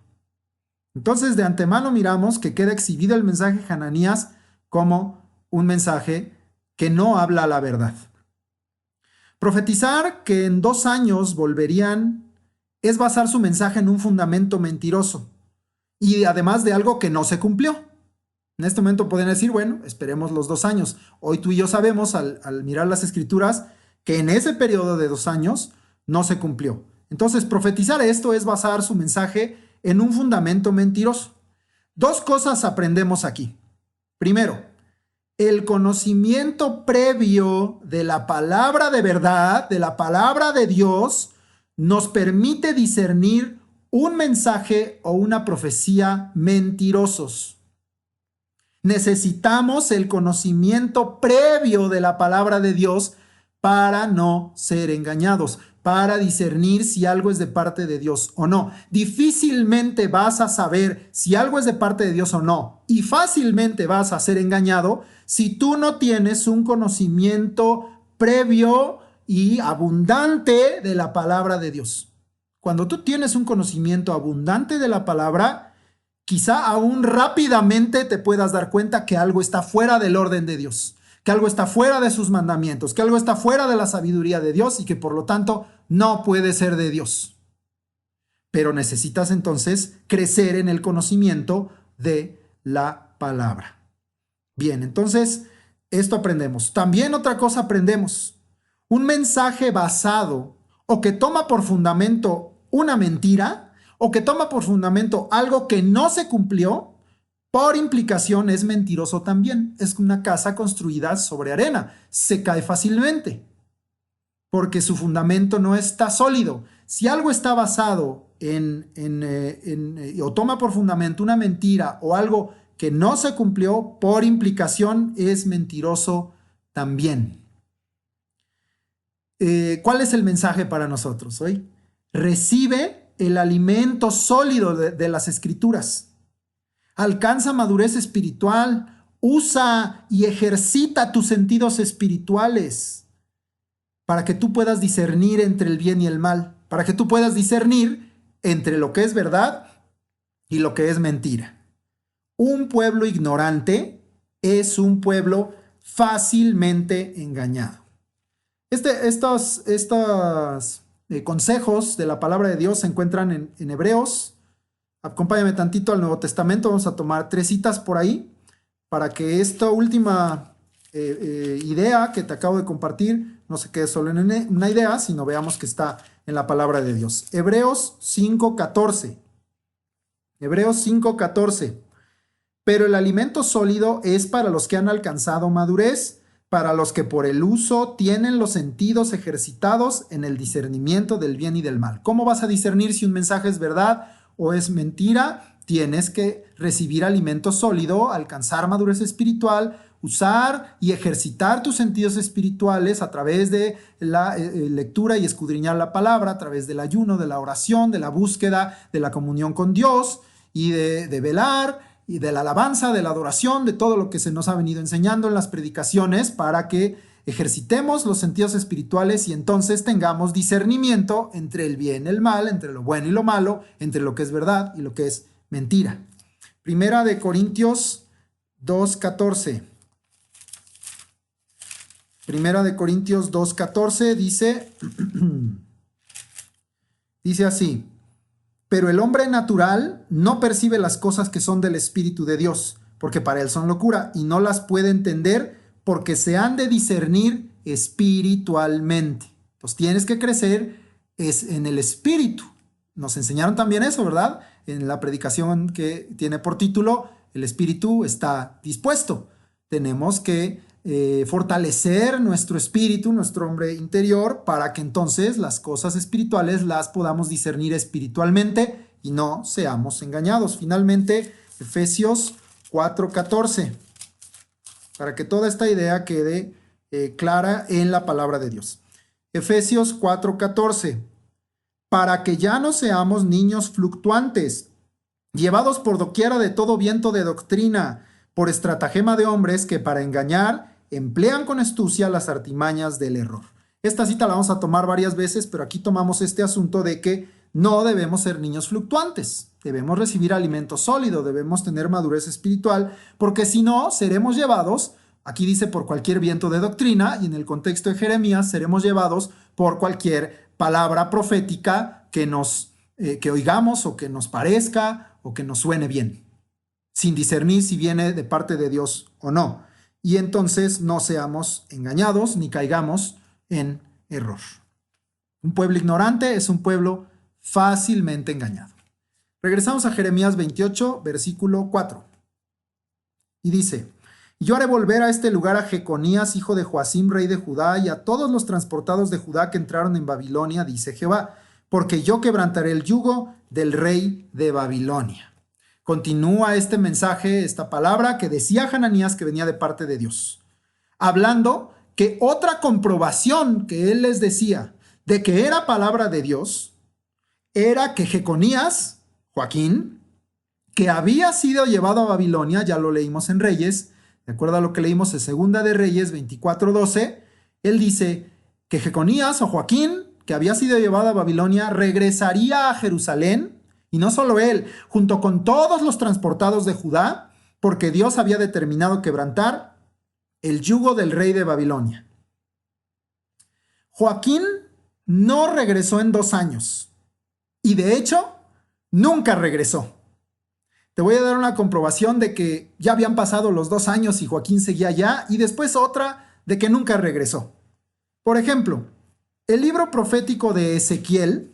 Entonces de antemano miramos que queda exhibido el mensaje de Hananías como un mensaje que no habla la verdad. Profetizar que en 2 años volverían es basar su mensaje en un fundamento mentiroso y además de algo que no se cumplió. En este momento pueden decir, bueno, esperemos los 2 años. Hoy tú y yo sabemos al mirar las escrituras que en ese periodo de 2 años no se cumplió. Entonces profetizar esto es basar su mensaje en un fundamento mentiroso. 2 cosas aprendemos aquí. Primero, El conocimiento previo de la palabra de verdad, de la palabra de Dios, nos permite discernir un mensaje o una profecía mentirosos. Necesitamos el conocimiento previo de la palabra de Dios para no ser engañados, para discernir si algo es de parte de Dios o no. Difícilmente vas a saber si algo es de parte de Dios o no, y fácilmente vas a ser engañado si tú no tienes un conocimiento previo y abundante de la palabra de Dios. Cuando tú tienes un conocimiento abundante de la palabra, quizá aún rápidamente te puedas dar cuenta que algo está fuera del orden de Dios, que algo está fuera de sus mandamientos, que algo está fuera de la sabiduría de Dios y que por lo tanto no puede ser de Dios. Pero necesitas entonces crecer en el conocimiento de la palabra. Bien, entonces esto aprendemos. También otra cosa aprendemos. Un mensaje basado o que toma por fundamento una mentira o que toma por fundamento algo que no se cumplió, por implicación es mentiroso también. Es una casa construida sobre arena. Se cae fácilmente porque su fundamento no está sólido. Si algo está basado o toma por fundamento una mentira o algo que no se cumplió, por implicación es mentiroso también. ¿Cuál es el mensaje para nosotros hoy? Recibe el alimento sólido de las Escrituras. Alcanza madurez espiritual. Usa y ejercita tus sentidos espirituales para que tú puedas discernir entre el bien y el mal, para que tú puedas discernir entre lo que es verdad y lo que es mentira. Un pueblo ignorante es un pueblo fácilmente engañado. Estos consejos de la palabra de Dios se encuentran en Hebreos. Acompáñame tantito al Nuevo Testamento. Vamos a tomar 3 citas por ahí para que esta última idea que te acabo de compartir no se quede solo en una idea, sino veamos que está en la palabra de Dios. Hebreos 5:14. Hebreos 5:14. Pero el alimento sólido es para los que han alcanzado madurez, para los que por el uso tienen los sentidos ejercitados en el discernimiento del bien y del mal. ¿Cómo vas a discernir si un mensaje es verdad o es mentira? Tienes que recibir alimento sólido, alcanzar madurez espiritual, usar y ejercitar tus sentidos espirituales a través de la lectura y escudriñar la palabra, a través del ayuno, de la oración, de la búsqueda, de la comunión con Dios y de velar y de la alabanza, de la adoración, de todo lo que se nos ha venido enseñando en las predicaciones para que ejercitemos los sentidos espirituales y entonces tengamos discernimiento entre el bien y el mal, entre lo bueno y lo malo, entre lo que es verdad y lo que es mentira. Primera de Corintios 2:14. Primera de Corintios 2:14 dice así: pero el hombre natural no percibe las cosas que son del Espíritu de Dios, porque para él son locura, y no las puede entender porque se han de discernir espiritualmente. Entonces tienes que crecer en el Espíritu. Nos enseñaron también eso, ¿verdad? En la predicación que tiene por título, el Espíritu está dispuesto. Tenemos que fortalecer nuestro espíritu, nuestro hombre interior, para que entonces las cosas espirituales las podamos discernir espiritualmente y no seamos engañados. Finalmente, Efesios 4:14, para que toda esta idea quede clara en la palabra de Dios. Efesios 4:14, para que ya no seamos niños fluctuantes, llevados por doquiera de todo viento de doctrina, por estratagema de hombres que para engañar emplean con astucia las artimañas del error. Esta cita la vamos a tomar varias veces, pero aquí tomamos este asunto de que no debemos ser niños fluctuantes. Debemos recibir alimento sólido, debemos tener madurez espiritual, porque si no, seremos llevados, aquí dice por cualquier viento de doctrina, y en el contexto de Jeremías, seremos llevados por cualquier palabra profética que oigamos o que nos parezca o que nos suene bien, sin discernir si viene de parte de Dios o no. Y entonces no seamos engañados ni caigamos en error. Un pueblo ignorante es un pueblo fácilmente engañado. Regresamos a Jeremías 28, versículo 4. Y dice: Y yo haré volver a este lugar a Jeconías, hijo de Joacim, rey de Judá, y a todos los transportados de Judá que entraron en Babilonia, dice Jehová, porque yo quebrantaré el yugo del rey de Babilonia. Continúa este mensaje, esta palabra que decía Hananías que venía de parte de Dios, hablando que otra comprobación que él les decía de que era palabra de Dios era que Jeconías, Joaquín, que había sido llevado a Babilonia, ya lo leímos en Reyes, de acuerdo a lo que leímos en Segunda de Reyes 24:12, él dice que Jeconías o Joaquín, que había sido llevado a Babilonia, regresaría a Jerusalén, y no solo él, junto con todos los transportados de Judá, porque Dios había determinado quebrantar el yugo del rey de Babilonia. Joaquín no regresó en 2 años, y de hecho, nunca regresó. Te voy a dar una comprobación de que ya habían pasado los 2 años y Joaquín seguía allá, y después otra de que nunca regresó. Por ejemplo, el libro profético de Ezequiel,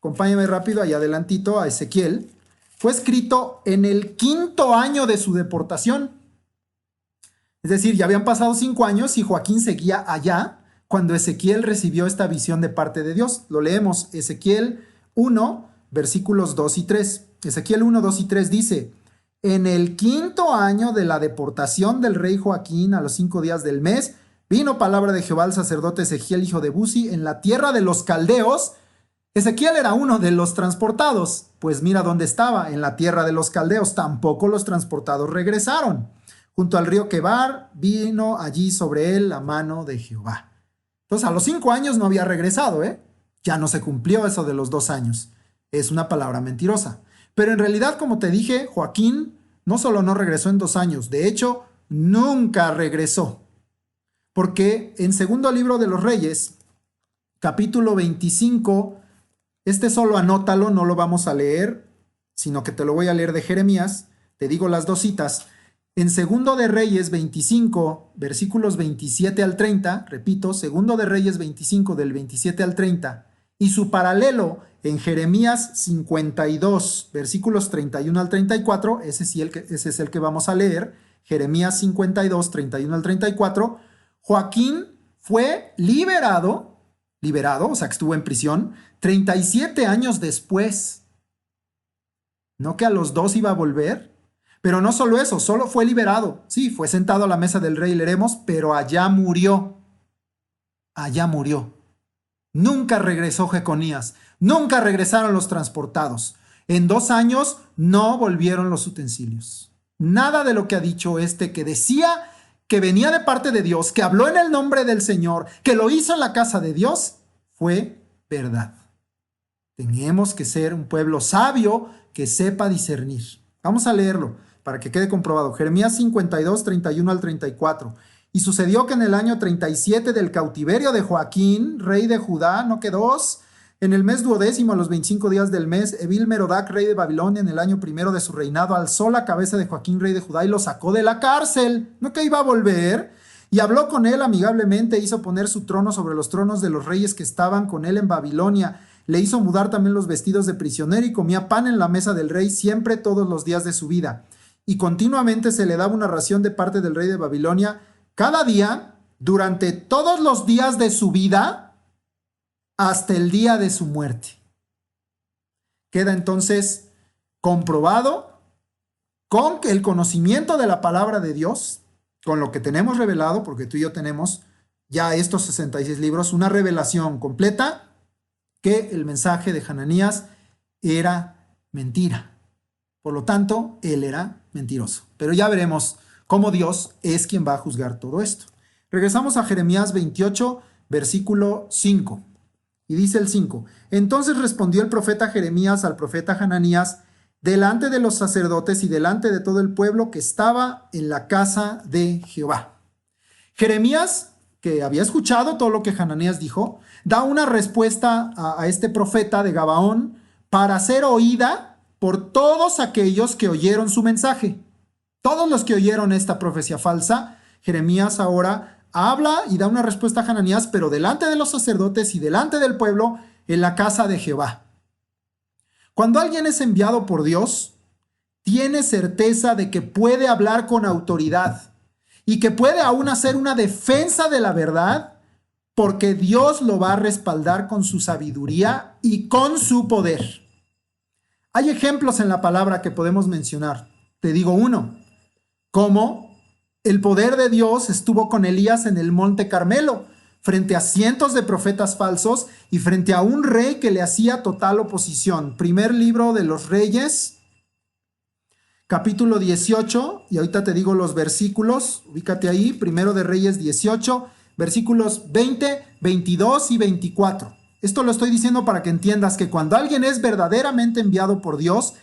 acompáñame rápido allá adelantito a Ezequiel, fue escrito en el 5.º año de su deportación. Es decir, ya habían pasado 5 años y Joaquín seguía allá cuando Ezequiel recibió esta visión de parte de Dios. Lo leemos, Ezequiel 1, versículos 2 y 3. Ezequiel 1, 2 y 3 dice: en el 5.º año de la deportación del rey Joaquín, a los 5 días del mes, vino palabra de Jehová al sacerdote Ezequiel, hijo de Buzi, en la tierra de los caldeos. Ezequiel era uno de los transportados. Pues mira dónde estaba, en la tierra de los caldeos. Tampoco los transportados regresaron. Junto al río Quebar, vino allí sobre él la mano de Jehová. Entonces a los 5 años no había regresado, Ya no se cumplió eso de los 2 años. Es una palabra mentirosa. Pero en realidad, como te dije, Joaquín no solo no regresó en 2 años, de hecho, nunca regresó. Porque en Segundo Libro de los Reyes, capítulo 25, solo anótalo, no lo vamos a leer, sino que te lo voy a leer de Jeremías, te digo las 2 citas. En Segundo de Reyes 25, versículos 27 al 30, repito, Segundo de Reyes 25, del 27 al 30, y su paralelo en Jeremías 52, versículos 31 al 34, ese es el que vamos a leer, Jeremías 52, 31 al 34, Joaquín fue liberado, o sea que estuvo en prisión, 37 años después. No que a los 2 iba a volver, pero no solo eso, solo fue liberado. Sí, fue sentado a la mesa del rey, leeremos, pero allá murió. Allá murió. Nunca regresó Jeconías, nunca regresaron los transportados. En 2 años no volvieron los utensilios. Nada de lo que ha dicho que decía que venía de parte de Dios, que habló en el nombre del Señor, que lo hizo en la casa de Dios, fue verdad. Tenemos que ser un pueblo sabio que sepa discernir. Vamos a leerlo para que quede comprobado. Jeremías 52, 31 al 34. Y sucedió que en el año 37 del cautiverio de Joaquín, rey de Judá, no que 2, en el mes 12º, a los 25 días del mes, Evil-Merodac, rey de Babilonia, en el año 1 de su reinado, alzó la cabeza de Joaquín, rey de Judá, y lo sacó de la cárcel. No que iba a volver. Y habló con él amigablemente, hizo poner su trono sobre los tronos de los reyes que estaban con él en Babilonia. Le hizo mudar también los vestidos de prisionero y comía pan en la mesa del rey siempre, todos los días de su vida. Y continuamente se le daba una ración de parte del rey de Babilonia cada día, durante todos los días de su vida, hasta el día de su muerte. Queda entonces comprobado con el conocimiento de la palabra de Dios, con lo que tenemos revelado, porque tú y yo tenemos ya estos 66 libros, una revelación completa, que el mensaje de Hananías era mentira. Por lo tanto, él era mentiroso. Pero ya veremos cómo Dios es quien va a juzgar todo esto. Regresamos a Jeremías 28, versículo 5. Y dice el 5: entonces respondió el profeta Jeremías al profeta Hananías delante de los sacerdotes y delante de todo el pueblo que estaba en la casa de Jehová. Jeremías, que había escuchado todo lo que Hananías dijo, da una respuesta a este profeta de Gabaón para ser oída por todos aquellos que oyeron su mensaje. Todos los que oyeron esta profecía falsa, Jeremías ahora habla y da una respuesta a Hananías, pero delante de los sacerdotes y delante del pueblo en la casa de Jehová. Cuando alguien es enviado por Dios, tiene certeza de que puede hablar con autoridad y que puede aún hacer una defensa de la verdad porque Dios lo va a respaldar con su sabiduría y con su poder. Hay ejemplos en la palabra que podemos mencionar. Te digo uno, como el poder de Dios estuvo con Elías en el Monte Carmelo, frente a cientos de profetas falsos y frente a un rey que le hacía total oposición. Primer libro de los Reyes, capítulo 18, y ahorita te digo los versículos, ubícate ahí, Primero de Reyes 18, versículos 20, 22 y 24. Esto lo estoy diciendo para que entiendas que cuando alguien es verdaderamente enviado por Dios,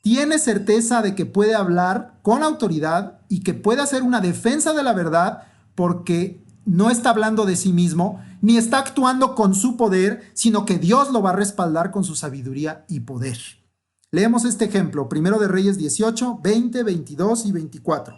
tiene certeza de que puede hablar con autoridad y que puede hacer una defensa de la verdad porque no está hablando de sí mismo, ni está actuando con su poder, sino que Dios lo va a respaldar con su sabiduría y poder. Leemos este ejemplo, Primero de Reyes 18, 20, 22 y 24.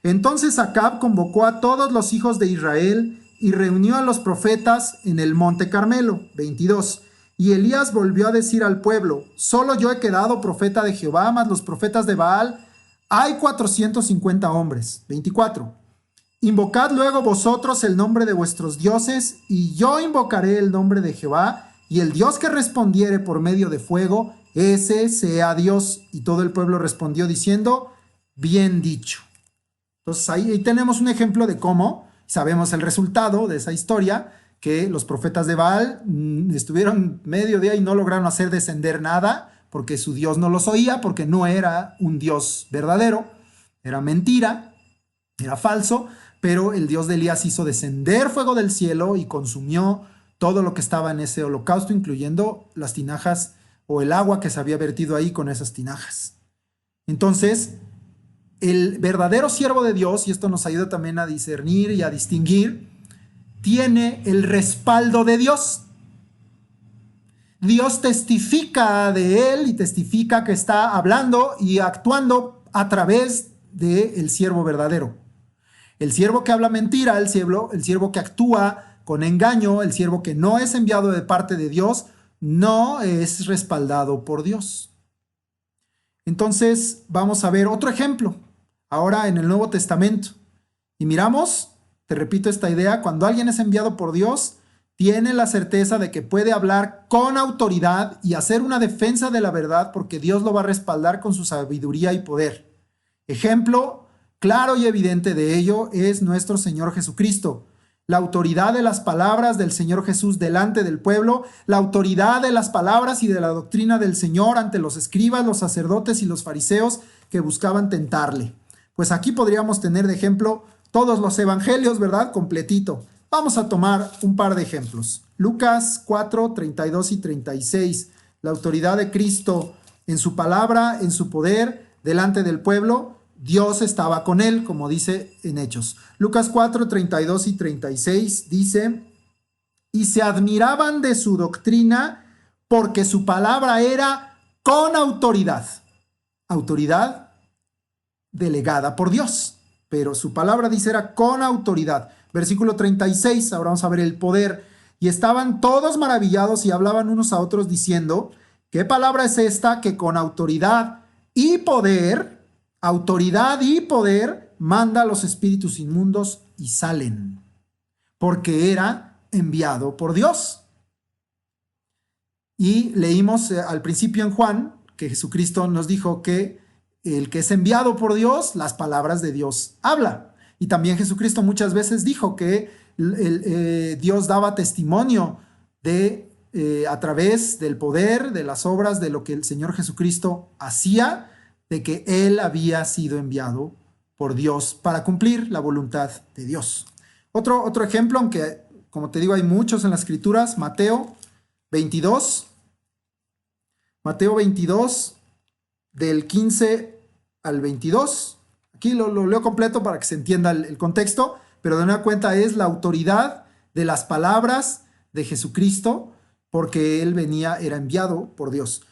Entonces Acab convocó a todos los hijos de Israel y reunió a los profetas en el monte Carmelo. 22. Y Elías volvió a decir al pueblo, solo yo he quedado profeta de Jehová, mas los profetas de Baal hay 450 hombres. 24. Invocad luego vosotros el nombre de vuestros dioses, y yo invocaré el nombre de Jehová, y el Dios que respondiere por medio de fuego, ese sea Dios. Y todo el pueblo respondió diciendo, bien dicho. Entonces ahí tenemos un ejemplo de cómo sabemos el resultado de esa historia, que los profetas de Baal estuvieron medio día y no lograron hacer descender nada, porque su Dios no los oía, porque no era un Dios verdadero, era mentira, era falso, pero el Dios de Elías hizo descender fuego del cielo y consumió todo lo que estaba en ese holocausto, incluyendo las tinajas o el agua que se había vertido ahí con esas tinajas. Entonces, el verdadero siervo de Dios, y esto nos ayuda también a discernir y a distinguir, tiene el respaldo de Dios. Dios testifica de él y testifica que está hablando y actuando a través del siervo verdadero. El siervo que habla mentira, el siervo que actúa con engaño, el siervo que no es enviado de parte de Dios, no es respaldado por Dios. Entonces vamos a ver otro ejemplo, ahora en el Nuevo Testamento. Y miramos, te repito esta idea, cuando alguien es enviado por Dios, tiene la certeza de que puede hablar con autoridad y hacer una defensa de la verdad porque Dios lo va a respaldar con su sabiduría y poder. Ejemplo claro y evidente de ello es nuestro Señor Jesucristo. La autoridad de las palabras del Señor Jesús delante del pueblo, la autoridad de las palabras y de la doctrina del Señor ante los escribas, los sacerdotes y los fariseos que buscaban tentarle. Pues aquí podríamos tener de ejemplo todos los evangelios, ¿verdad? Completito. Vamos a tomar un par de ejemplos. Lucas 4, 32 y 36. La autoridad de Cristo en su palabra, en su poder, delante del pueblo. Dios estaba con él, como dice en Hechos. Lucas 4, 32 y 36 dice, y se admiraban de su doctrina porque su palabra era con autoridad. Autoridad delegada por Dios, pero su palabra dice era con autoridad. Versículo 36, ahora vamos a ver el poder. Y estaban todos maravillados y hablaban unos a otros diciendo, ¿qué palabra es esta que con autoridad y poder manda a los espíritus inmundos y salen? Porque era enviado por Dios. Y leímos al principio en Juan que Jesucristo nos dijo que el que es enviado por Dios, las palabras de Dios habla. Y también Jesucristo muchas veces dijo que Dios daba testimonio a través del poder, de las obras, de lo que el Señor Jesucristo hacía, de que Él había sido enviado por Dios para cumplir la voluntad de Dios. Otro ejemplo, aunque como te digo hay muchos en las Escrituras, Mateo 22, del 15 al 22. Aquí lo leo completo para que se entienda el contexto, pero de nueva cuenta es la autoridad de las palabras de Jesucristo, porque Él era enviado por Dios.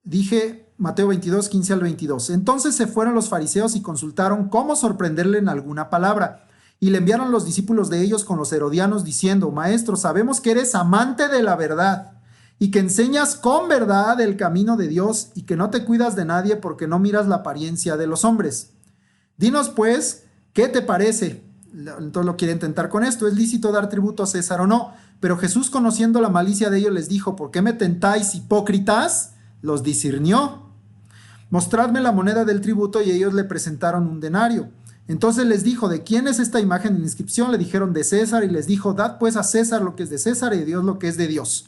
Dije Mateo 22, 15 al 22. Entonces se fueron los fariseos y consultaron cómo sorprenderle en alguna palabra. Y le enviaron los discípulos de ellos con los herodianos diciendo, Maestro, sabemos que eres amante de la verdad y que enseñas con verdad el camino de Dios y que no te cuidas de nadie porque no miras la apariencia de los hombres. Dinos pues, ¿qué te parece? Entonces lo quieren tentar con esto: ¿es lícito dar tributo a César o no? Pero Jesús, conociendo la malicia de ellos, les dijo: ¿por qué me tentáis, hipócritas? Los discernió. Mostradme la moneda del tributo, y ellos le presentaron un denario. Entonces les dijo: ¿de quién es esta imagen en inscripción? Le dijeron: de César. Y les dijo: dad pues a César lo que es de César, y a Dios lo que es de Dios.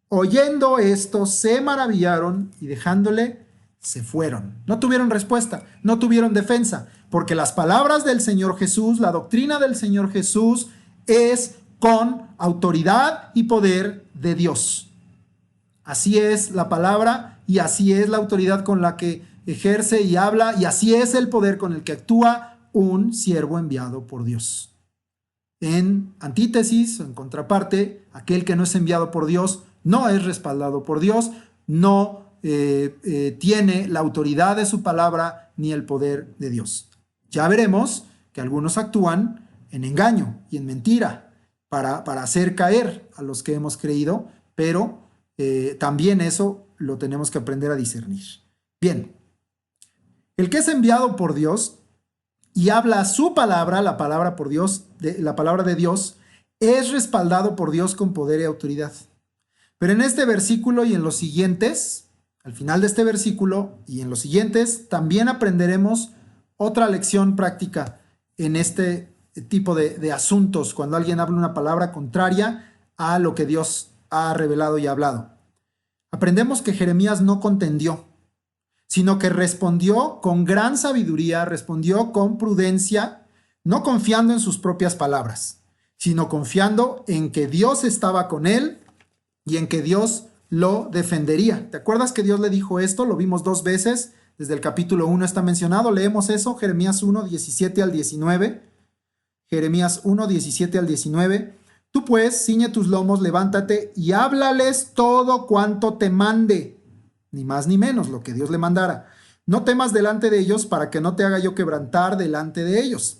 Oyendo esto, se maravillaron, y dejándole, se fueron. No tuvieron respuesta, no tuvieron defensa, porque las palabras del Señor Jesús, la doctrina del Señor Jesús, es con autoridad y poder de Dios. Así es la palabra, y así es la autoridad con la que ejerce y habla, y así es el poder con el que actúa un siervo enviado por Dios. En antítesis, en contraparte, aquel que no es enviado por Dios no es respaldado por Dios, no tiene la autoridad de su palabra ni el poder de Dios. Ya veremos que algunos actúan en engaño y en mentira para hacer caer a los que hemos creído, pero también eso lo tenemos que aprender a discernir. Bien, el que es enviado por Dios y habla su palabra, la palabra por Dios, la palabra de Dios, es respaldado por Dios con poder y autoridad. Pero en este versículo y en los siguientes, al final de este versículo y en los siguientes, también aprenderemos otra lección práctica en este tipo de asuntos, cuando alguien habla una palabra contraria a lo que Dios ha revelado y hablado. Aprendemos que Jeremías no contendió, sino que respondió con gran sabiduría, respondió con prudencia, no confiando en sus propias palabras, sino confiando en que Dios estaba con él y en que Dios lo defendería. ¿Te acuerdas que Dios le dijo esto? Lo vimos 2 veces, desde el capítulo 1 está mencionado. Leemos eso, Jeremías 1, 17 al 19. Jeremías 1, 17 al 19. Tú pues, ciñe tus lomos, levántate y háblales todo cuanto te mande, ni más ni menos, lo que Dios le mandara. No temas delante de ellos, para que no te haga yo quebrantar delante de ellos.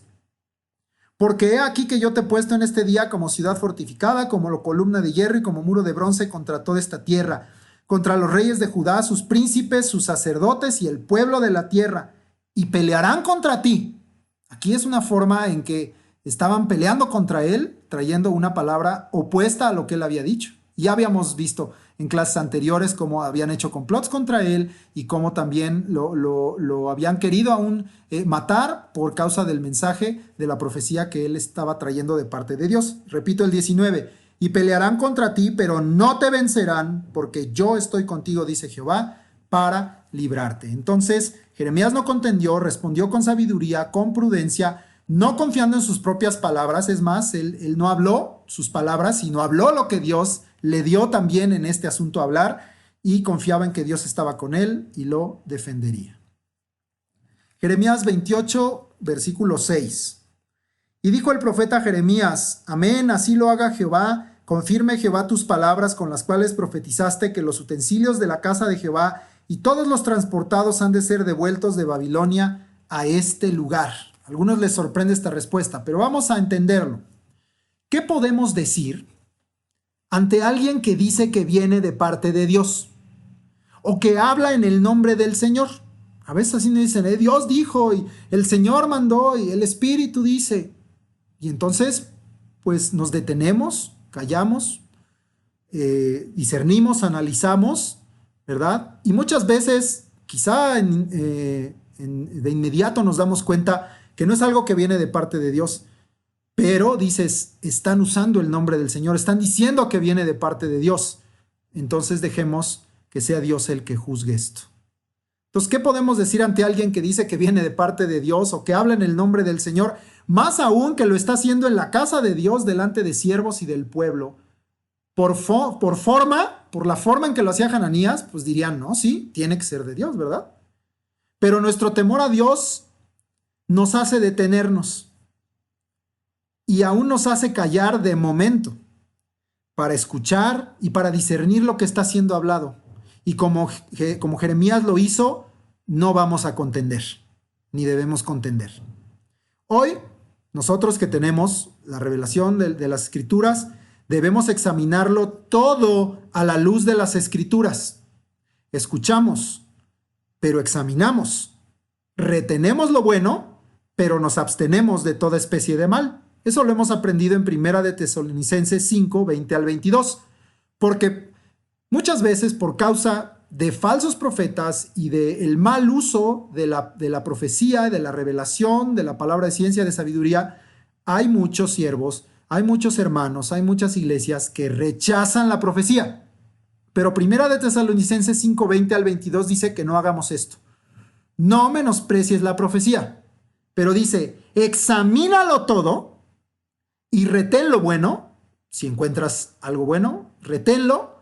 Porque he aquí que yo te he puesto en este día como ciudad fortificada, como columna de hierro y como muro de bronce contra toda esta tierra, contra los reyes de Judá, sus príncipes, sus sacerdotes y el pueblo de la tierra, y pelearán contra ti. Aquí es una forma en que estaban peleando contra él, trayendo una palabra opuesta a lo que él había dicho. Ya habíamos visto en clases anteriores cómo habían hecho complots contra él y cómo también lo habían querido aún matar por causa del mensaje de la profecía que él estaba trayendo de parte de Dios. Repito el 19, y pelearán contra ti, pero no te vencerán, porque yo estoy contigo, dice Jehová, para librarte. Entonces, Jeremías no contendió, respondió con sabiduría, con prudencia, no confiando en sus propias palabras. Es más, él no habló sus palabras, sino habló lo que Dios le dio también en este asunto a hablar, y confiaba en que Dios estaba con él y lo defendería. Jeremías 28, versículo 6. Y dijo el profeta Jeremías: amén, así lo haga Jehová, confirme Jehová tus palabras con las cuales profetizaste, que los utensilios de la casa de Jehová y todos los transportados han de ser devueltos de Babilonia a este lugar. A algunos les sorprende esta respuesta, pero vamos a entenderlo. ¿Qué podemos decir ante alguien que dice que viene de parte de Dios o que habla en el nombre del Señor? A veces así nos dicen, Dios dijo y el Señor mandó y el Espíritu dice. Y entonces, pues nos detenemos, callamos, discernimos, analizamos, ¿verdad? Y muchas veces, quizá de inmediato nos damos cuenta que no es algo que viene de parte de Dios. Pero dices, están usando el nombre del Señor, están diciendo que viene de parte de Dios. Entonces dejemos que sea Dios el que juzgue esto. Entonces, ¿qué podemos decir ante alguien que dice que viene de parte de Dios o que habla en el nombre del Señor? Más aún que lo está haciendo en la casa de Dios, delante de siervos y del pueblo. Por la forma en que lo hacía Hananías, pues dirían, no, sí, tiene que ser de Dios, ¿verdad? Pero nuestro temor a Dios nos hace detenernos. Y aún nos hace callar de momento para escuchar y para discernir lo que está siendo hablado. Y como Jeremías lo hizo, no vamos a contender, ni debemos contender. Hoy, nosotros que tenemos la revelación de las Escrituras, debemos examinarlo todo a la luz de las Escrituras. Escuchamos, pero examinamos. Retenemos lo bueno, pero nos abstenemos de toda especie de mal. Eso lo hemos aprendido en Primera de Tesalonicenses 5, 20 al 22, porque muchas veces por causa de falsos profetas y del mal uso de la profecía, de la revelación, de la palabra de ciencia, de sabiduría, hay muchos siervos, hay muchos hermanos, hay muchas iglesias que rechazan la profecía. Pero Primera de Tesalonicenses 5, 20 al 22 dice que no hagamos esto. No menosprecies la profecía, pero dice, examínalo todo y retén lo bueno. Si encuentras algo bueno, reténlo,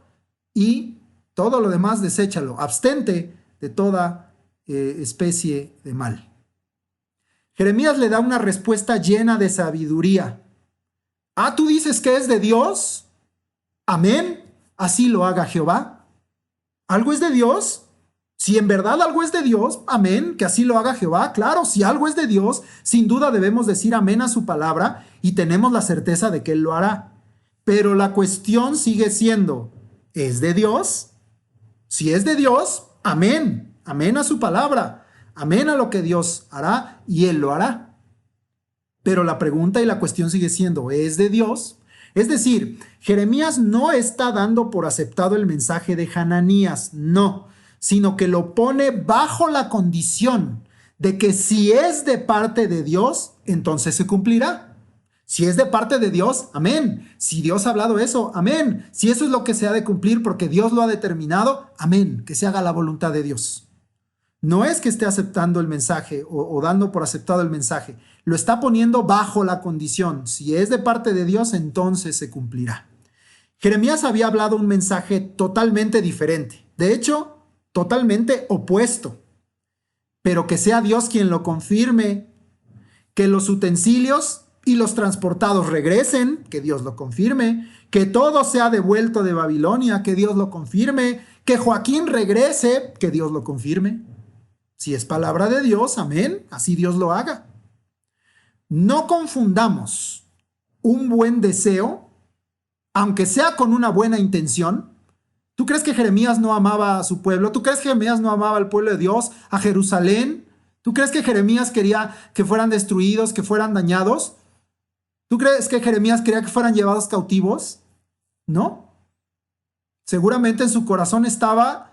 y todo lo demás deséchalo. Abstente de toda especie de mal. Jeremías le da una respuesta llena de sabiduría. Ah, ¿tú dices que es de Dios? Amén. Así lo haga Jehová. ¿Algo es de Dios? Si en verdad algo es de Dios, amén, que así lo haga Jehová. Claro, si algo es de Dios, sin duda debemos decir amén a su palabra y tenemos la certeza de que Él lo hará. Pero la cuestión sigue siendo, ¿es de Dios? Si es de Dios, amén, amén a su palabra, amén a lo que Dios hará y Él lo hará. Pero la pregunta y la cuestión sigue siendo, ¿es de Dios? Es decir, Jeremías no está dando por aceptado el mensaje de Hananías, no, sino que lo pone bajo la condición de que si es de parte de Dios, entonces se cumplirá. Si es de parte de Dios, amén. Si Dios ha hablado eso, amén. Si eso es lo que se ha de cumplir porque Dios lo ha determinado, amén. Que se haga la voluntad de Dios. No es que esté aceptando el mensaje o dando por aceptado el mensaje. Lo está poniendo bajo la condición. Si es de parte de Dios, entonces se cumplirá. Jeremías había hablado un mensaje totalmente diferente. De hecho, totalmente opuesto. Pero que sea Dios quien lo confirme. Que los utensilios y los transportados regresen, que Dios lo confirme, que todo sea devuelto de Babilonia, que Dios lo confirme, que Joaquín regrese, que Dios lo confirme. Si es palabra de Dios, amén, así Dios lo haga. No confundamos un buen deseo, aunque sea con una buena intención. ¿Tú crees que Jeremías no amaba a su pueblo? ¿Tú crees que Jeremías no amaba al pueblo de Dios, a Jerusalén? ¿Tú crees que Jeremías quería que fueran destruidos, que fueran dañados? ¿Tú crees que Jeremías quería que fueran llevados cautivos? No. Seguramente en su corazón estaba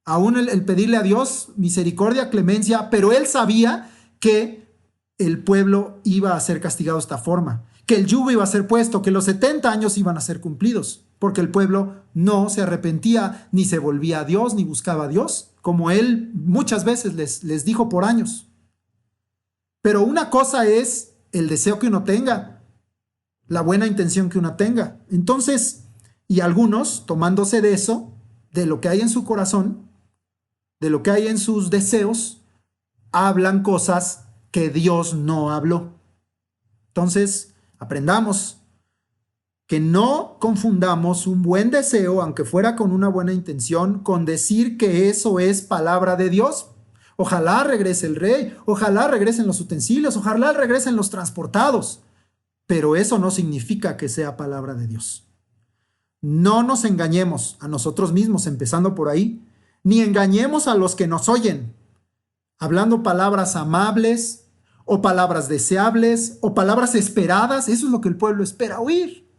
aún el pedirle a Dios misericordia, clemencia, pero él sabía que el pueblo iba a ser castigado de esta forma, que el yugo iba a ser puesto, que los 70 años iban a ser cumplidos, porque el pueblo no se arrepentía, ni se volvía a Dios, ni buscaba a Dios, como él muchas veces les dijo por años. Pero una cosa es el deseo que uno tenga, la buena intención que uno tenga. Entonces, y algunos, tomándose de eso, de lo que hay en su corazón, de lo que hay en sus deseos, hablan cosas que Dios no habló. Entonces, aprendamos que no confundamos un buen deseo, aunque fuera con una buena intención, con decir que eso es palabra de Dios. Ojalá regrese el rey, ojalá regresen los utensilios, ojalá regresen los transportados. Pero eso no significa que sea palabra de Dios. No nos engañemos a nosotros mismos, empezando por ahí, ni engañemos a los que nos oyen, hablando palabras amables o palabras deseables o palabras esperadas. Eso es lo que el pueblo espera oír,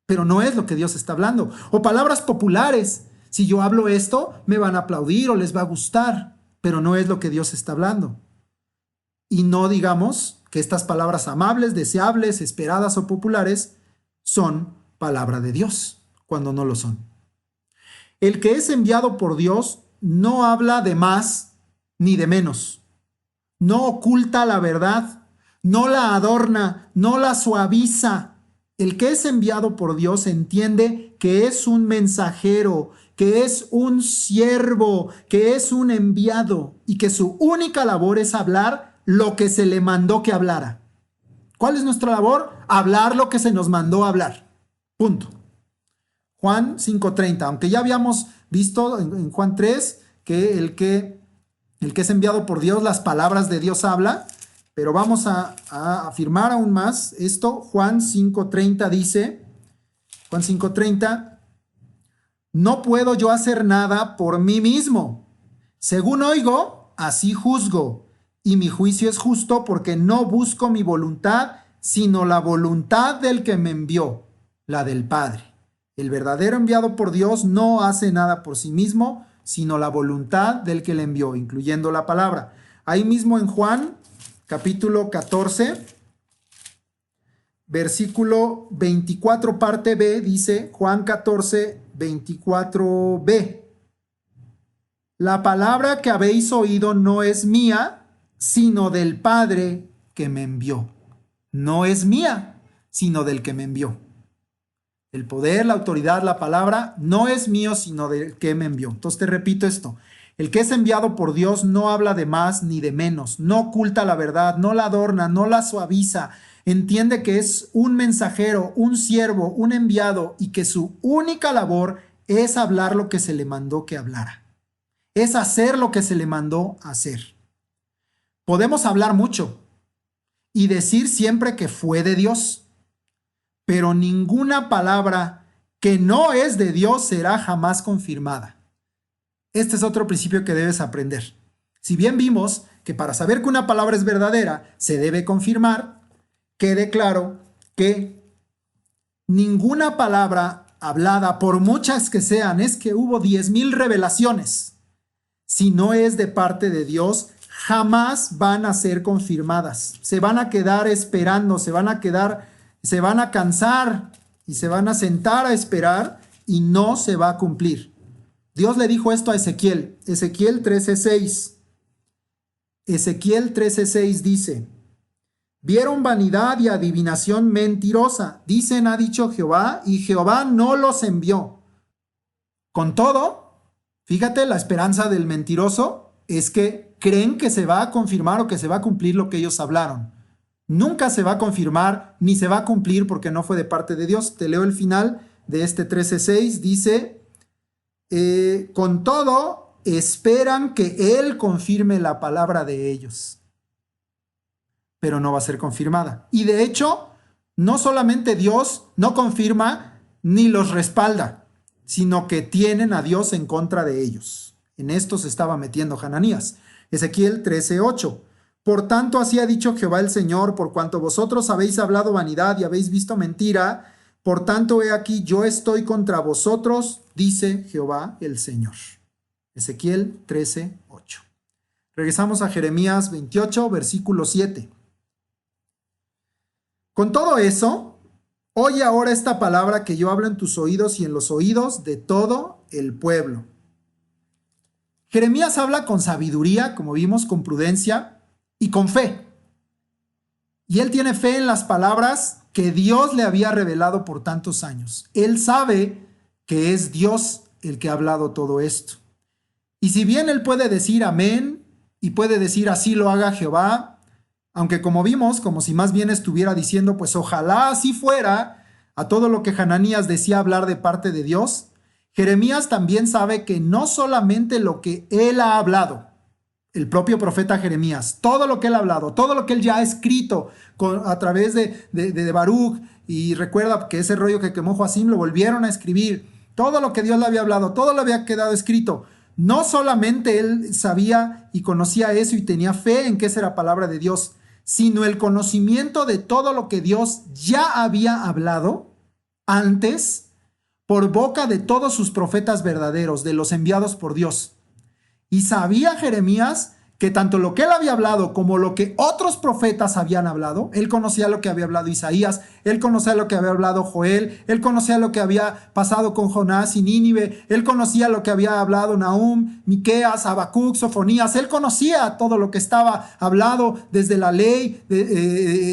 pero no es lo que Dios está hablando. O palabras populares. Si yo hablo esto, me van a aplaudir o les va a gustar, pero no es lo que Dios está hablando. Y no digamos que estas palabras amables, deseables, esperadas o populares son palabra de Dios, cuando no lo son. El que es enviado por Dios no habla de más ni de menos. No oculta la verdad, no la adorna, no la suaviza. El que es enviado por Dios entiende que es un mensajero, que es un siervo, que es un enviado y que su única labor es hablar lo que se le mandó que hablara. ¿Cuál es nuestra labor? Hablar lo que se nos mandó hablar. Punto. Juan 5:30, aunque ya habíamos visto en Juan 3 que el que es enviado por Dios, las palabras de Dios habla, pero vamos a afirmar aún más esto. Juan 5:30 dice, Juan 5:30, no puedo yo hacer nada por mí mismo. Según oigo, así juzgo. y mi juicio es justo porque no busco mi voluntad, sino la voluntad del que me envió, la del Padre. El verdadero enviado por Dios no hace nada por sí mismo, sino la voluntad del que le envió, incluyendo la palabra. Ahí mismo en Juan, capítulo 14, versículo 24, parte B, dice Juan 14, 24b. La palabra que habéis oído no es mía, sino del Padre que me envió. No es mía, sino del que me envió. El poder, la autoridad, la palabra no es mío, sino del que me envió. Entonces te repito esto. El que es enviado por Dios no habla de más ni de menos, no oculta la verdad, no la adorna, no la suaviza. Entiende que es un mensajero, un siervo, un enviado y que su única labor es hablar lo que se le mandó que hablara. Es hacer lo que se le mandó hacer. Podemos hablar mucho y decir siempre que fue de Dios, pero ninguna palabra que no es de Dios será jamás confirmada. Este es otro principio que debes aprender. Si bien vimos que para saber que una palabra es verdadera se debe confirmar, quede claro que ninguna palabra hablada, por muchas que sean, es que hubo 10,000 revelaciones, si no es de parte de Dios, jamás van a ser confirmadas. Se van a quedar esperando, se van a cansar y se van a sentar a esperar y no se va a cumplir. Dios le dijo esto a Ezequiel, Ezequiel 13:6. Ezequiel 13:6 dice: vieron vanidad y adivinación mentirosa, dicen ha dicho Jehová, y Jehová no los envió. Con todo, fíjate, la esperanza del mentiroso es que creen que se va a confirmar o que se va a cumplir lo que ellos hablaron. Nunca se va a confirmar ni se va a cumplir porque no fue de parte de Dios. Te leo el final de este 13:6, dice: con todo, esperan que Él confirme la palabra de ellos, pero no va a ser confirmada. Y de hecho, no solamente Dios no confirma ni los respalda, sino que tienen a Dios en contra de ellos. En esto se estaba metiendo Hananías. Ezequiel 13:8. Por tanto, así ha dicho Jehová el Señor, por cuanto vosotros habéis hablado vanidad y habéis visto mentira, por tanto, he aquí, yo estoy contra vosotros, dice Jehová el Señor. Ezequiel 13:8. Regresamos a Jeremías 28, versículo 7. Con todo eso, oye ahora esta palabra que yo hablo en tus oídos y en los oídos de todo el pueblo. Jeremías habla con sabiduría, como vimos, con prudencia y con fe. Y él tiene fe en las palabras que Dios le había revelado por tantos años. Él sabe que es Dios el que ha hablado todo esto. Y si bien él puede decir amén y puede decir así lo haga Jehová, aunque como vimos, como si más bien estuviera diciendo pues ojalá así fuera, a todo lo que Hananías decía hablar de parte de Dios, Jeremías también sabe que no solamente lo que él ha hablado, el propio profeta Jeremías, todo lo que él ha hablado, todo lo que él ya ha escrito a través de Baruch, y recuerda que ese rollo que quemó Joacim lo volvieron a escribir, todo lo que Dios le había hablado, todo lo había quedado escrito. No solamente él sabía y conocía eso y tenía fe en que esa era palabra de Dios, sino el conocimiento de todo lo que Dios ya había hablado antes por boca de todos sus profetas verdaderos, de los enviados por Dios. Y sabía Jeremías que tanto lo que él había hablado como lo que otros profetas habían hablado, él conocía lo que había hablado Isaías, él conocía lo que había hablado Joel, él conocía lo que había pasado con Jonás y Nínive, él conocía lo que había hablado Nahum, Miqueas, Habacuc, Sofonías, él conocía todo lo que estaba hablado desde la ley,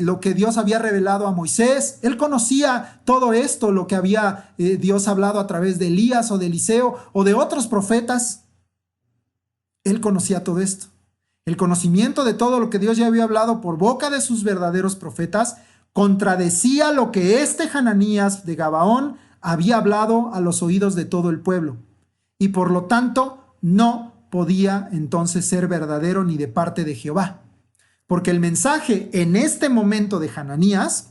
lo que Dios había revelado a Moisés, él conocía todo esto, lo que había Dios hablado a través de Elías o de Eliseo o de otros profetas. Él conocía todo esto. El conocimiento de todo lo que Dios ya había hablado por boca de sus verdaderos profetas contradecía lo que Hananías de Gabaón había hablado a los oídos de todo el pueblo. Y por lo tanto no podía entonces ser verdadero ni de parte de Jehová. Porque el mensaje en este momento de Hananías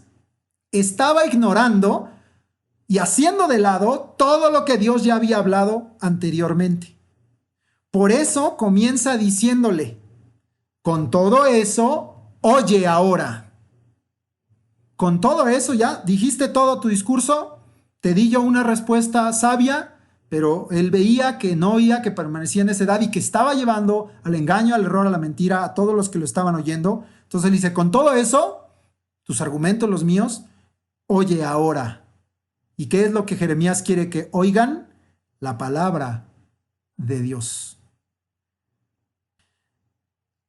estaba ignorando y haciendo de lado todo lo que Dios ya había hablado anteriormente. Por eso comienza diciéndole: Con todo eso, oye ahora. Con todo eso, ya dijiste todo tu discurso, te di yo una respuesta sabia, pero él veía que no oía, que permanecía en esa edad y que estaba llevando al engaño, al error, a la mentira a todos los que lo estaban oyendo. Entonces él dice, con todo eso, tus argumentos, los míos, oye ahora. ¿Y qué es lo que Jeremías quiere que oigan? La palabra de Dios.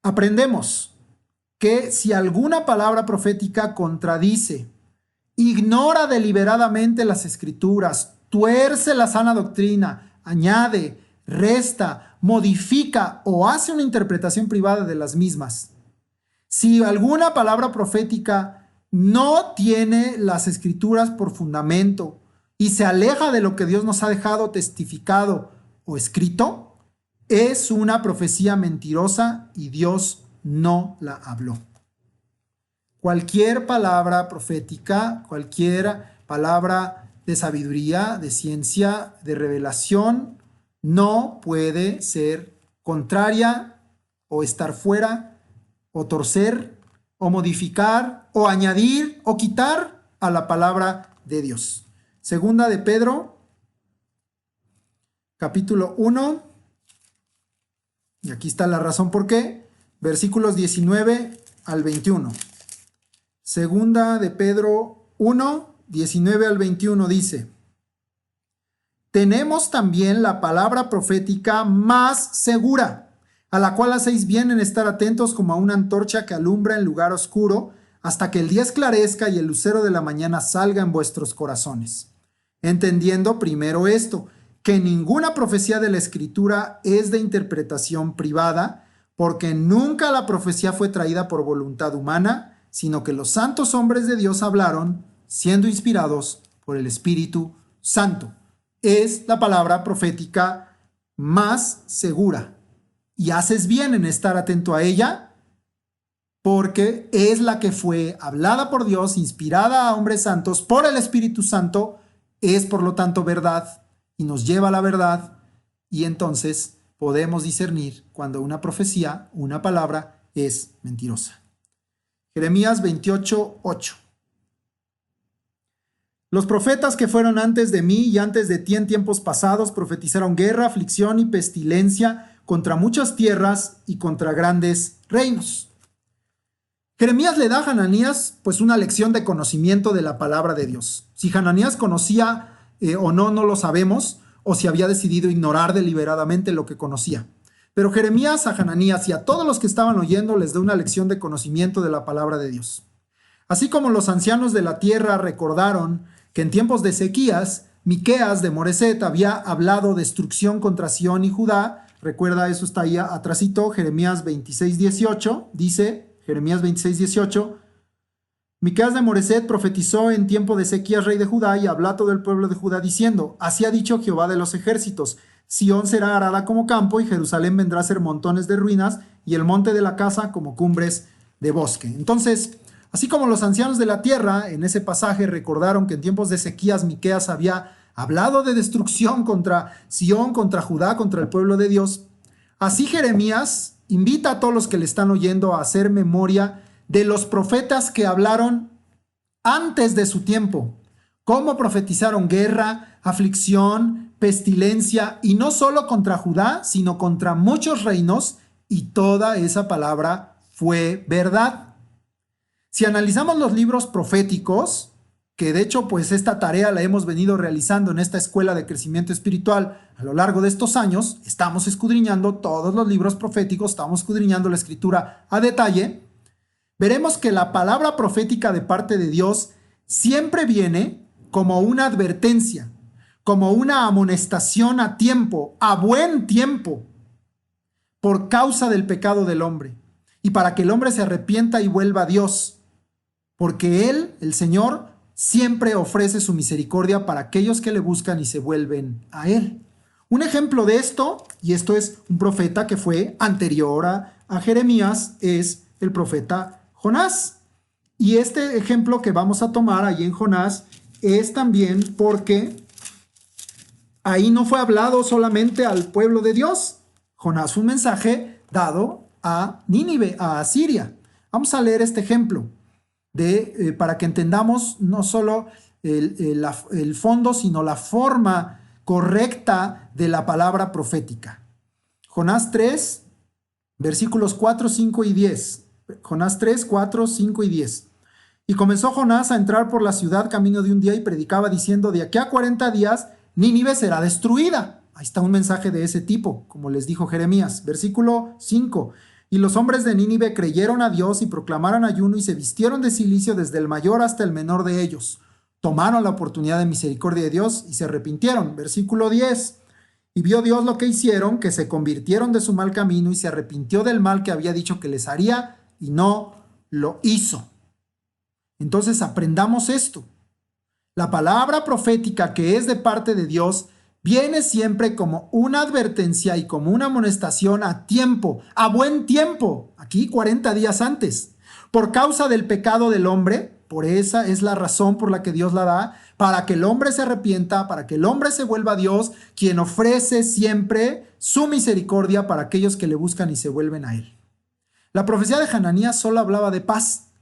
Aprendemos que si alguna palabra profética contradice, ignora deliberadamente las escrituras, tuerce la sana doctrina, añade, resta, modifica o hace una interpretación privada de las mismas, si alguna palabra profética no tiene las escrituras por fundamento y se aleja de lo que Dios nos ha dejado testificado o escrito, es una profecía mentirosa y Dios no la habló. Cualquier palabra profética, cualquier palabra de sabiduría, de ciencia, de revelación, no puede ser contraria o estar fuera o torcer o modificar o añadir o quitar a la palabra de Dios. Segunda de Pedro, capítulo 1, y aquí está la razón por qué, versículos 19 al 21. Segunda de Pedro 1, 19 al 21 dice: tenemos también la palabra profética más segura, a la cual hacéis bien en estar atentos como a una antorcha que alumbra en lugar oscuro, hasta que el día esclarezca y el lucero de la mañana salga en vuestros corazones. Entendiendo primero esto, que ninguna profecía de la Escritura es de interpretación privada, porque nunca la profecía fue traída por voluntad humana, sino que los santos hombres de Dios hablaron, siendo inspirados por el Espíritu Santo. Es la palabra profética más segura. Y haces bien en estar atento a ella, porque es la que fue hablada por Dios, inspirada a hombres santos por el Espíritu Santo, es por lo tanto verdad y nos lleva a la verdad, y entonces podemos discernir cuando una profecía, una palabra, es mentirosa. Jeremías 28, 8. Los profetas que fueron antes de mí y antes de ti en tiempos pasados profetizaron guerra, aflicción y pestilencia contra muchas tierras y contra grandes reinos. Jeremías le da a Hananías pues una lección de conocimiento de la palabra de Dios. Si Hananías conocía o no, no lo sabemos, o si había decidido ignorar deliberadamente lo que conocía. Pero Jeremías a Hananías y a todos los que estaban oyendo les da una lección de conocimiento de la palabra de Dios. Así como los ancianos de la tierra recordaron que en tiempos de Ezequías, Miqueas de Moreset había hablado destrucción contra Sión y Judá. Recuerda, eso está ahí atrásito, Jeremías 26, 18, dice Jeremías 26, 18, Miqueas de Moreset profetizó en tiempo de Ezequías, rey de Judá, y habló a todo el pueblo de Judá diciendo: así ha dicho Jehová de los ejércitos, Sión será arada como campo, y Jerusalén vendrá a ser montones de ruinas, y el monte de la casa como cumbres de bosque. Entonces, así como los ancianos de la tierra en ese pasaje recordaron que en tiempos de Ezequías Miqueas había hablado de destrucción contra Sión, contra Judá, contra el pueblo de Dios, así Jeremías invita a todos los que le están oyendo a hacer memoria de los profetas que hablaron antes de su tiempo, cómo profetizaron guerra, aflicción, pestilencia, y no solo contra Judá, sino contra muchos reinos, y toda esa palabra fue verdad. Si analizamos los libros proféticos, que de hecho pues esta tarea la hemos venido realizando en esta escuela de crecimiento espiritual a lo largo de estos años, estamos escudriñando todos los libros proféticos, estamos escudriñando la escritura a detalle, veremos que la palabra profética de parte de Dios siempre viene como una advertencia, como una amonestación a tiempo, a buen tiempo, por causa del pecado del hombre, y para que el hombre se arrepienta y vuelva a Dios, porque Él, el Señor, siempre ofrece su misericordia para aquellos que le buscan y se vuelven a Él. Un ejemplo de esto, y esto es un profeta que fue anterior a Jeremías, es el profeta Jonás. Y este ejemplo que vamos a tomar ahí en Jonás es también porque ahí no fue hablado solamente al pueblo de Dios. Jonás fue un mensaje dado a Nínive, a Asiria. Vamos a leer este ejemplo para que entendamos no solo el fondo, sino la forma correcta de la palabra profética. Jonás 3, versículos 4, 5 y 10. Jonás 3, 4, 5 y 10. Y comenzó Jonás a entrar por la ciudad camino de un día y predicaba diciendo: de aquí a 40 días Nínive será destruida. Ahí está un mensaje de ese tipo, como les dijo Jeremías. Versículo 5. Y los hombres de Nínive creyeron a Dios y proclamaron ayuno y se vistieron de cilicio desde el mayor hasta el menor de ellos. Tomaron la oportunidad de misericordia de Dios y se arrepintieron. Versículo 10. Y vio Dios lo que hicieron, que se convirtieron de su mal camino y se arrepintió del mal que había dicho que les haría y no lo hizo. Entonces aprendamos esto. La palabra profética que es de parte de Dios viene siempre como una advertencia y como una amonestación a tiempo, a buen tiempo, aquí 40 días antes, por causa del pecado del hombre. Por esa es la razón por la que Dios la da, para que el hombre se arrepienta, para que el hombre se vuelva a Dios, quien ofrece siempre su misericordia para aquellos que le buscan y se vuelven a Él. La profecía de Hananías solo hablaba de paz,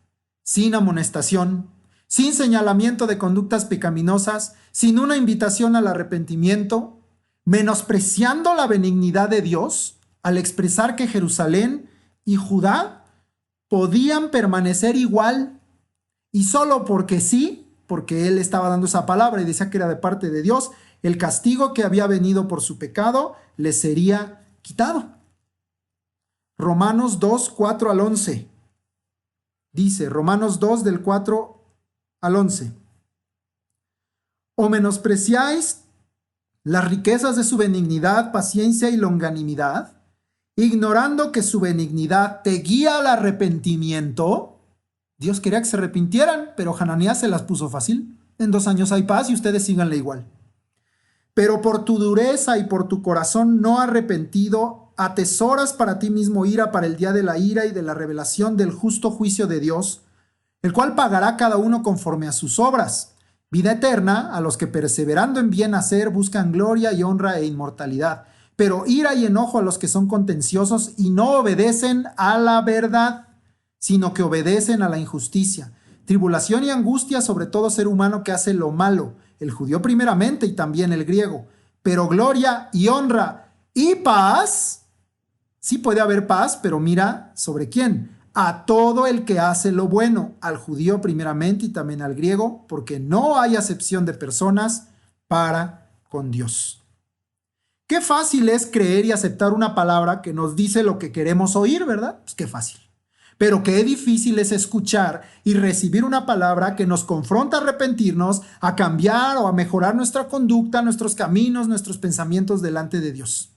sin amonestación, sin señalamiento de conductas pecaminosas, sin una invitación al arrepentimiento, menospreciando la benignidad de Dios al expresar que Jerusalén y Judá podían permanecer igual y solo porque sí, porque él estaba dando esa palabra y decía que era de parte de Dios, el castigo que había venido por su pecado les sería quitado. Romanos 2, 4 al 11. Dice, Romanos 2 del 4 al 11. ¿O menospreciáis las riquezas de su benignidad, paciencia y longanimidad, ignorando que su benignidad te guía al arrepentimiento? Dios quería que se arrepintieran, pero Hananías se las puso fácil. En 2 años hay paz y ustedes síganle igual. Pero por tu dureza y por tu corazón no arrepentido, atesoras para ti mismo ira para el día de la ira y de la revelación del justo juicio de Dios, el cual pagará cada uno conforme a sus obras. Vida eterna a los que perseverando en bien hacer buscan gloria y honra e inmortalidad, pero ira y enojo a los que son contenciosos y no obedecen a la verdad, sino que obedecen a la injusticia. Tribulación y angustia sobre todo ser humano que hace lo malo, el judío primeramente y también el griego, pero gloria y honra y paz. Sí puede haber paz, pero mira, ¿sobre quién? A todo el que hace lo bueno, al judío primeramente y también al griego, porque no hay acepción de personas para con Dios. Qué fácil es creer y aceptar una palabra que nos dice lo que queremos oír, ¿verdad? Pues qué fácil. Pero qué difícil es escuchar y recibir una palabra que nos confronta a arrepentirnos, a cambiar o a mejorar nuestra conducta, nuestros caminos, nuestros pensamientos delante de Dios.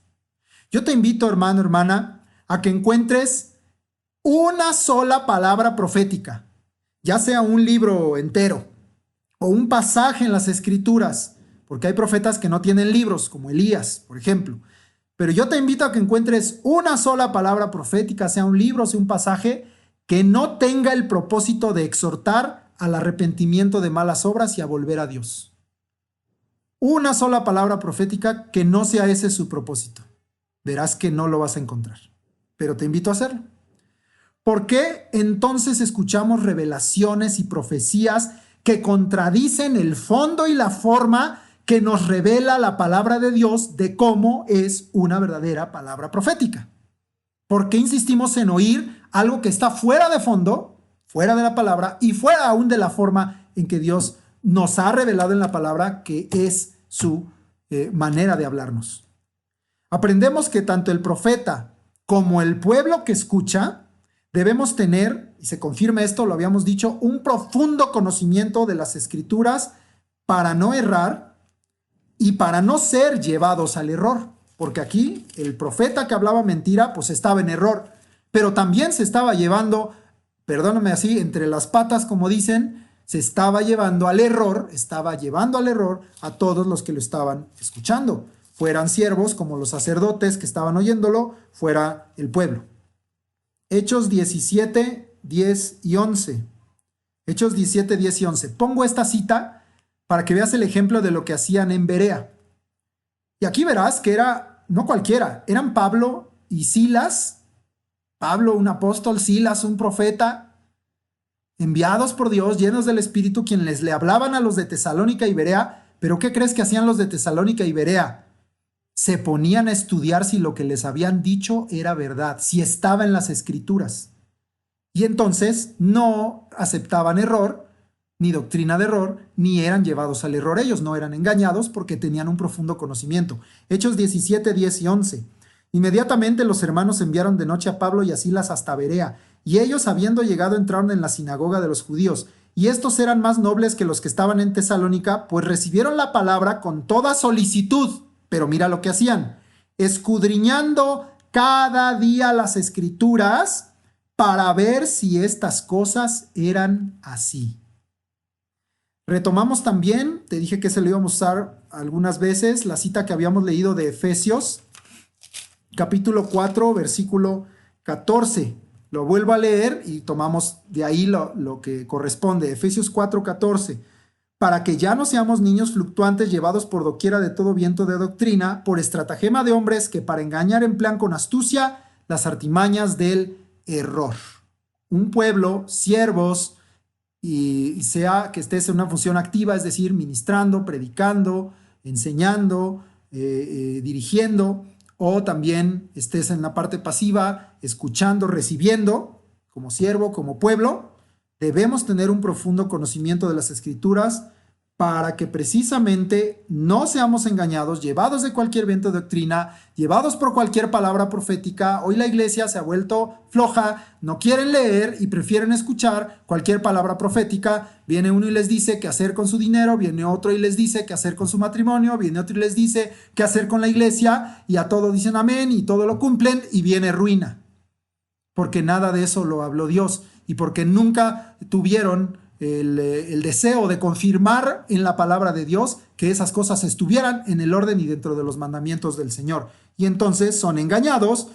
Yo te invito, hermano, hermana, a que encuentres una sola palabra profética, ya sea un libro entero o un pasaje en las Escrituras, porque hay profetas que no tienen libros, como Elías, por ejemplo. Pero yo te invito a que encuentres una sola palabra profética, sea un libro, sea un pasaje, que no tenga el propósito de exhortar al arrepentimiento de malas obras y a volver a Dios. Una sola palabra profética que no sea ese su propósito. Verás que no lo vas a encontrar, pero te invito a hacerlo. ¿Por qué entonces escuchamos revelaciones y profecías que contradicen el fondo y la forma que nos revela la palabra de Dios de cómo es una verdadera palabra profética? ¿Por qué insistimos en oír algo que está fuera de fondo, fuera de la palabra y fuera aún de la forma en que Dios nos ha revelado en la palabra, que es su manera de hablarnos? Aprendemos que tanto el profeta como el pueblo que escucha debemos tener, y se confirma esto, lo habíamos dicho, un profundo conocimiento de las Escrituras para no errar y para no ser llevados al error. Porque aquí el profeta que hablaba mentira, pues estaba en error, pero también se estaba llevando, perdóname así, entre las patas, como dicen, se estaba llevando al error, a todos los que lo estaban escuchando, fueran siervos como los sacerdotes que estaban oyéndolo, fuera el pueblo. Hechos 17, 10 y 11. Hechos 17, 10 y 11. Pongo esta cita para que veas el ejemplo de lo que hacían en Berea. Y aquí verás que era, no cualquiera, eran Pablo y Silas, Pablo, un apóstol, Silas, un profeta, enviados por Dios, llenos del Espíritu, quienes le hablaban a los de Tesalónica y Berea. Pero ¿qué crees que hacían los de Tesalónica y Berea? Se ponían a estudiar si lo que les habían dicho era verdad, si estaba en las Escrituras. Y entonces no aceptaban error, ni doctrina de error, ni eran llevados al error. Ellos no eran engañados porque tenían un profundo conocimiento. Hechos 17, 10 y 11. Inmediatamente los hermanos enviaron de noche a Pablo y a Silas hasta Berea, y ellos, habiendo llegado, entraron en la sinagoga de los judíos. Y estos eran más nobles que los que estaban en Tesalónica, pues recibieron la palabra con toda solicitud. Pero mira lo que hacían: escudriñando cada día las Escrituras para ver si estas cosas eran así. Retomamos también, te dije que se lo íbamos a usar algunas veces, la cita que habíamos leído de Efesios, capítulo 4, versículo 14. Lo vuelvo a leer y tomamos de ahí lo que corresponde. Efesios 4, 14. Para que ya no seamos niños fluctuantes llevados por doquiera de todo viento de doctrina, por estratagema de hombres que para engañar emplean con astucia las artimañas del error. Un pueblo, siervos, y sea que estés en una función activa, es decir, ministrando, predicando, enseñando, dirigiendo, o también estés en la parte pasiva, escuchando, recibiendo, como siervo, como pueblo. Debemos tener un profundo conocimiento de las Escrituras para que precisamente no seamos engañados, llevados de cualquier viento de doctrina, llevados por cualquier palabra profética. Hoy la iglesia se ha vuelto floja, no quieren leer y prefieren escuchar cualquier palabra profética. Viene uno y les dice qué hacer con su dinero, viene otro y les dice qué hacer con su matrimonio, viene otro y les dice qué hacer con la iglesia, y a todo dicen amén y todo lo cumplen, y viene ruina. Porque nada de eso lo habló Dios, y porque nunca tuvieron el deseo de confirmar en la palabra de Dios que esas cosas estuvieran en el orden y dentro de los mandamientos del Señor. Y entonces son engañados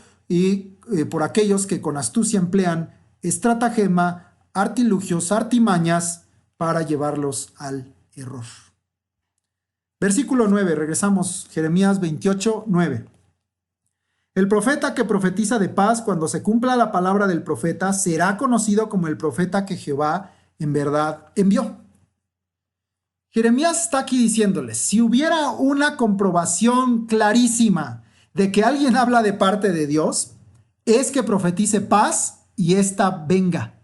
por aquellos que con astucia emplean estratagema, artilugios, artimañas para llevarlos al error. Versículo 9, regresamos, Jeremías 28, 9. El profeta que profetiza de paz, cuando se cumpla la palabra del profeta, será conocido como el profeta que Jehová en verdad envió. Jeremías está aquí diciéndoles, si hubiera una comprobación clarísima de que alguien habla de parte de Dios, es que profetice paz y ésta venga.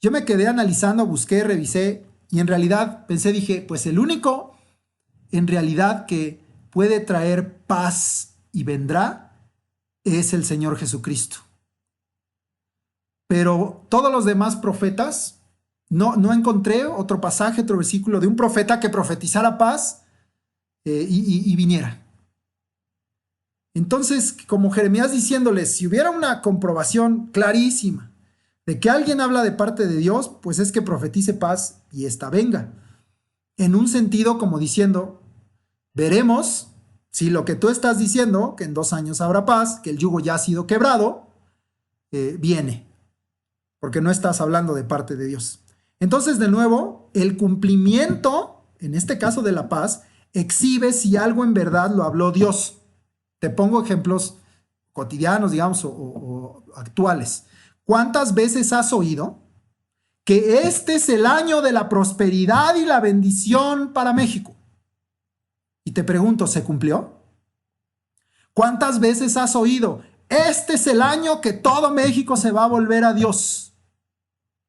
Yo me quedé analizando, busqué, revisé, y en realidad dije, pues el único en realidad que puede traer paz y vendrá es el Señor Jesucristo. Pero todos los demás profetas, no encontré otro pasaje, otro versículo de un profeta que profetizara paz y viniera. Entonces, como Jeremías diciéndoles, si hubiera una comprobación clarísima de que alguien habla de parte de Dios, pues es que profetice paz y ésta venga. En un sentido como diciendo, veremos si lo que tú estás diciendo, que en 2 años habrá paz, que el yugo ya ha sido quebrado, viene. Porque no estás hablando de parte de Dios. Entonces, de nuevo, el cumplimiento, en este caso de la paz, exhibe si algo en verdad lo habló Dios. Te pongo ejemplos cotidianos, digamos, o actuales. ¿Cuántas veces has oído que este es el año de la prosperidad y la bendición para México? Y te pregunto, ¿se cumplió? ¿Cuántas veces has oído, este es el año que todo México se va a volver a Dios?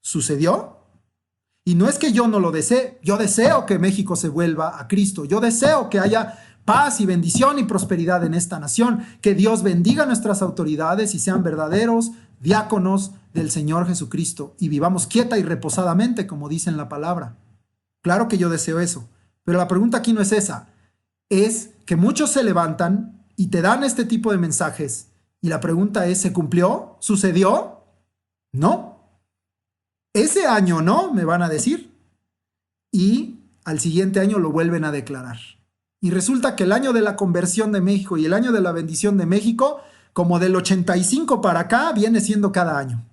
¿Sucedió? Y no es que yo no lo desee, yo deseo que México se vuelva a Cristo, yo deseo que haya paz y bendición y prosperidad en esta nación, que Dios bendiga a nuestras autoridades y sean verdaderos diáconos del Señor Jesucristo y vivamos quieta y reposadamente, como dice en la palabra. Claro que yo deseo eso, pero la pregunta aquí no es esa, es que muchos se levantan y te dan este tipo de mensajes y la pregunta es, ¿se cumplió? ¿Sucedió? No. Ese año no, me van a decir, y al siguiente año lo vuelven a declarar. Y resulta que el año de la conversión de México y el año de la bendición de México, como del 85 para acá, viene siendo cada año.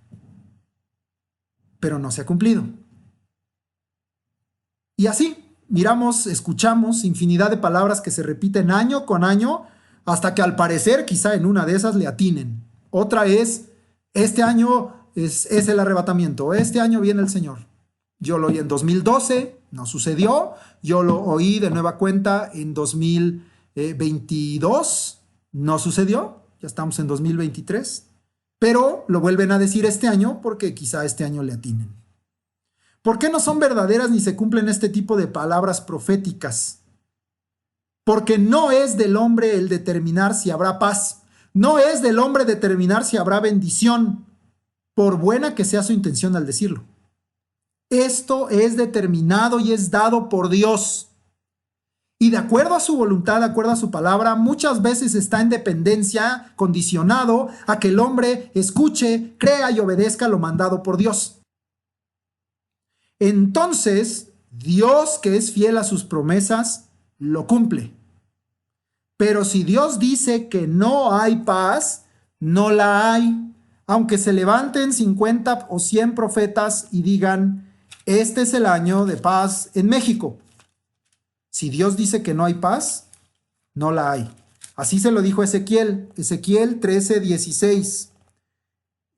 Pero no se ha cumplido. Y así, miramos, escuchamos infinidad de palabras que se repiten año con año, hasta que al parecer quizá en una de esas le atinen. Otra es, este año es el arrebatamiento, este año viene el Señor. Yo lo oí en 2012, no sucedió. Yo lo oí de nueva cuenta en 2022, no sucedió. Ya estamos en 2023. Pero lo vuelven a decir este año porque quizá este año le atinen. ¿Por qué no son verdaderas ni se cumplen este tipo de palabras proféticas? Porque no es del hombre el determinar si habrá paz. No es del hombre determinar si habrá bendición, por buena que sea su intención al decirlo. Esto es determinado y es dado por Dios. Y de acuerdo a su voluntad, de acuerdo a su palabra, muchas veces está en dependencia, condicionado a que el hombre escuche, crea y obedezca lo mandado por Dios. Entonces, Dios, que es fiel a sus promesas, lo cumple. Pero si Dios dice que no hay paz, no la hay. Aunque se levanten 50 o 100 profetas y digan, este es el año de paz en México. Si Dios dice que no hay paz, no la hay. Así se lo dijo Ezequiel, Ezequiel 13:16.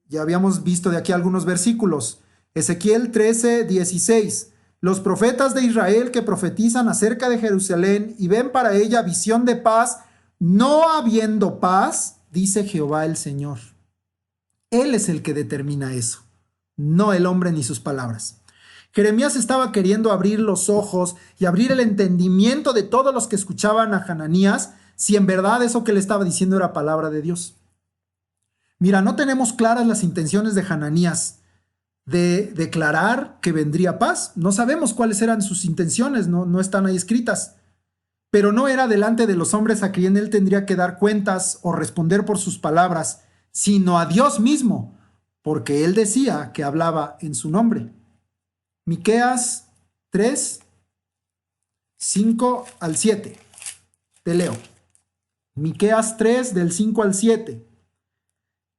Ya habíamos visto de aquí algunos versículos. Ezequiel 13:16. Los profetas de Israel que profetizan acerca de Jerusalén y ven para ella visión de paz, no habiendo paz, dice Jehová el Señor. Él es el que determina eso, no el hombre ni sus palabras. Jeremías estaba queriendo abrir los ojos y abrir el entendimiento de todos los que escuchaban a Hananías, si en verdad eso que le estaba diciendo era palabra de Dios. Mira, no tenemos claras las intenciones de Hananías de declarar que vendría paz. No sabemos cuáles eran sus intenciones, no están ahí escritas. Pero no era delante de los hombres a quien él tendría que dar cuentas o responder por sus palabras, sino a Dios mismo, porque él decía que hablaba en su nombre. Miqueas 3, 5 al 7. Te leo. Miqueas 3, del 5 al 7.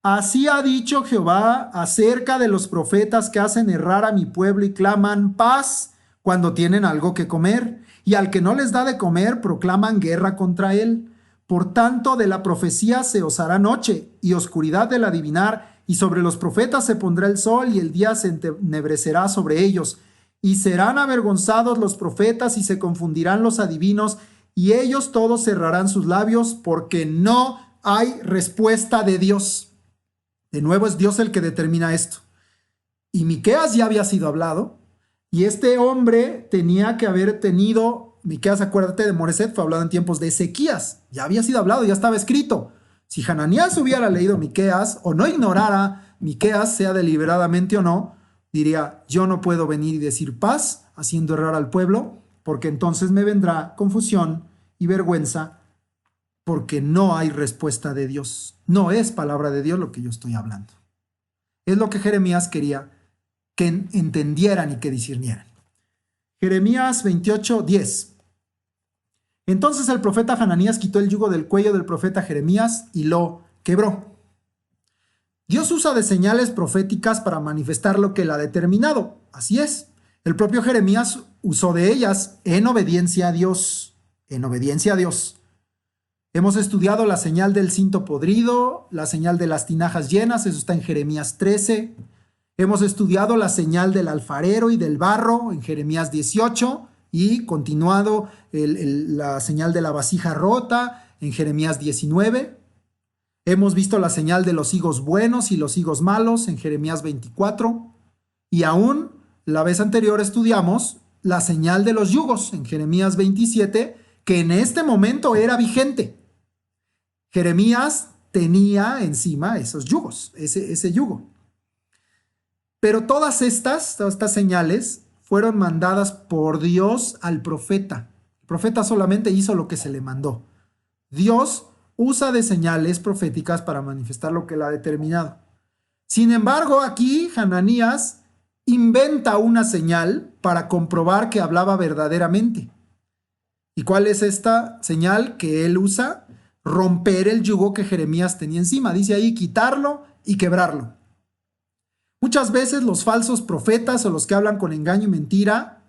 Así ha dicho Jehová acerca de los profetas que hacen errar a mi pueblo y claman paz cuando tienen algo que comer, y al que no les da de comer proclaman guerra contra él. Por tanto, de la profecía se os hará noche, y oscuridad del adivinar, y sobre los profetas se pondrá el sol, y el día se ennebrecerá sobre ellos. Y serán avergonzados los profetas, y se confundirán los adivinos, y ellos todos cerrarán sus labios, porque no hay respuesta de Dios. De nuevo es Dios el que determina esto. Y Miqueas ya había sido hablado, y este hombre tenía que haber tenido, Miqueas, acuérdate de Moreset, fue hablado en tiempos de Ezequías, ya había sido hablado, ya estaba escrito. Si Hananías hubiera leído Miqueas o no ignorara Miqueas, sea deliberadamente o no, diría, yo no puedo venir y decir paz haciendo errar al pueblo, porque entonces me vendrá confusión y vergüenza, porque no hay respuesta de Dios. No es palabra de Dios lo que yo estoy hablando. Es lo que Jeremías quería que entendieran y que discernieran. Jeremías 28:10. Entonces el profeta Hananías quitó el yugo del cuello del profeta Jeremías y lo quebró. Dios usa de señales proféticas para manifestar lo que él ha determinado. Así es. El propio Jeremías usó de ellas en obediencia a Dios. En obediencia a Dios. Hemos estudiado la señal del cinto podrido, la señal de las tinajas llenas, eso está en Jeremías 13. Hemos estudiado la señal del alfarero y del barro en Jeremías 18 y continuado la señal de la vasija rota en Jeremías 19. Hemos visto la señal de los higos buenos y los higos malos en Jeremías 24. Y aún la vez anterior estudiamos la señal de los yugos en Jeremías 27, que en este momento era vigente. Jeremías tenía encima esos yugos, ese yugo. Pero todas estas señales fueron mandadas por Dios al profeta. El profeta solamente hizo lo que se le mandó. Dios usa de señales proféticas para manifestar lo que él ha determinado. Sin embargo, aquí Hananías inventa una señal para comprobar que hablaba verdaderamente. ¿Y cuál es esta señal que él usa? Romper el yugo que Jeremías tenía encima. Dice ahí quitarlo y quebrarlo. Muchas veces los falsos profetas o los que hablan con engaño y mentira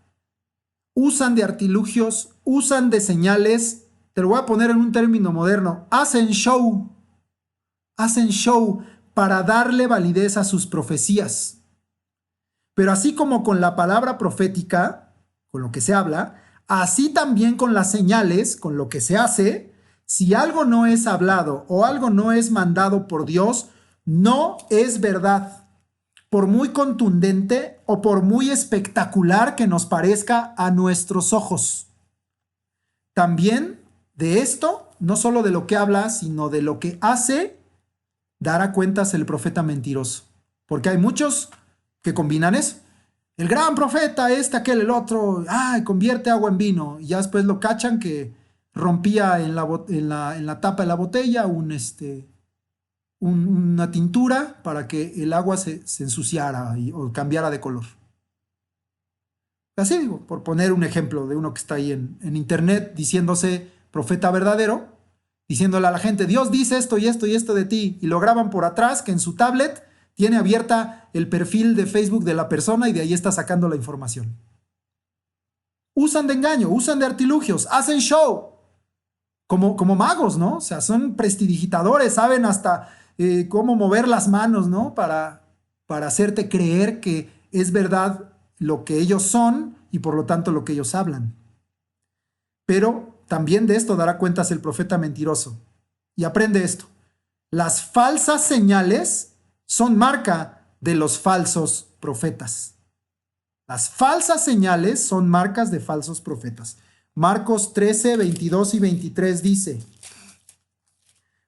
usan de artilugios, usan de señales, te lo voy a poner en un término moderno, hacen show para darle validez a sus profecías. Pero así como con la palabra profética, con lo que se habla, así también con las señales, con lo que se hace, si algo no es hablado o algo no es mandado por Dios, no es verdad, por muy contundente o por muy espectacular que nos parezca a nuestros ojos. También de esto, no solo de lo que habla, sino de lo que hace, dará cuentas el profeta mentiroso. Porque hay muchos que combinan eso. El gran profeta, aquel, el otro, convierte agua en vino. Y ya después lo cachan que rompía en la tapa de la botella una tintura para que el agua se ensuciara o cambiara de color. Así digo, por poner un ejemplo de uno que está ahí en internet diciéndose profeta verdadero, diciéndole a la gente, Dios dice esto y esto y esto de ti, y lo graban por atrás, que en su tablet tiene abierta el perfil de Facebook de la persona y de ahí está sacando la información. Usan de engaño, usan de artilugios, hacen show, como magos, ¿no? O sea, son prestidigitadores, saben hasta cómo mover las manos, ¿no? Para hacerte creer que es verdad lo que ellos son y por lo tanto lo que ellos hablan. Pero también de esto dará cuentas el profeta mentiroso. Y aprende esto. Las falsas señales son marca de los falsos profetas. Las falsas señales son marcas de falsos profetas. Marcos 13, 22 y 23 dice,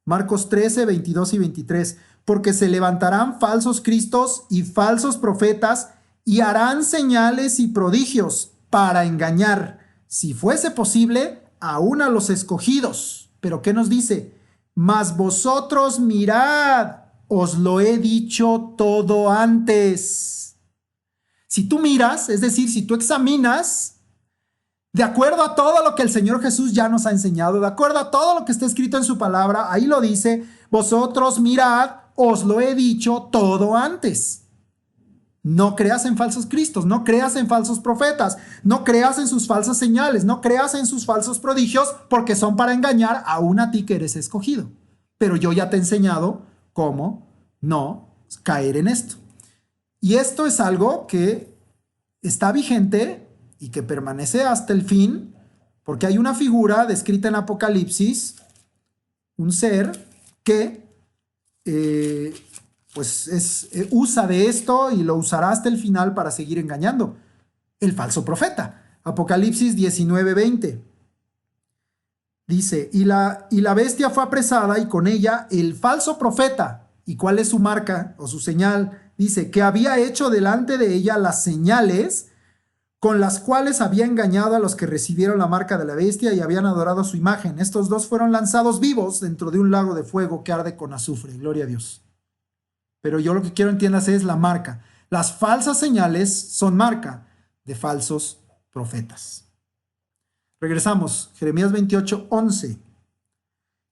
Marcos 13, 22 y 23, porque se levantarán falsos cristos y falsos profetas y harán señales y prodigios para engañar, si fuese posible, aún a los escogidos. Pero ¿qué nos dice? Mas vosotros mirad, os lo he dicho todo antes. Si tú miras, es decir, si tú examinas, de acuerdo a todo lo que el Señor Jesús ya nos ha enseñado, de acuerdo a todo lo que está escrito en su palabra, ahí lo dice, vosotros mirad, os lo he dicho todo antes. No creas en falsos cristos, no creas en falsos profetas, no creas en sus falsas señales, no creas en sus falsos prodigios, porque son para engañar aún a ti que eres escogido. Pero yo ya te he enseñado cómo no caer en esto. Y esto es algo que está vigente y que permanece hasta el fin, porque hay una figura descrita en Apocalipsis, un ser que usa de esto y lo usará hasta el final para seguir engañando. El falso profeta. Apocalipsis 19:20. Dice, y la bestia fue apresada y con ella el falso profeta. ¿Y cuál es su marca o su señal? Dice, que había hecho delante de ella las señales con las cuales había engañado a los que recibieron la marca de la bestia y habían adorado su imagen. Estos dos fueron lanzados vivos dentro de un lago de fuego que arde con azufre. Gloria a Dios. Pero yo lo que quiero entiendas es la marca. Las falsas señales son marca de falsos profetas. Regresamos, Jeremías 28:11.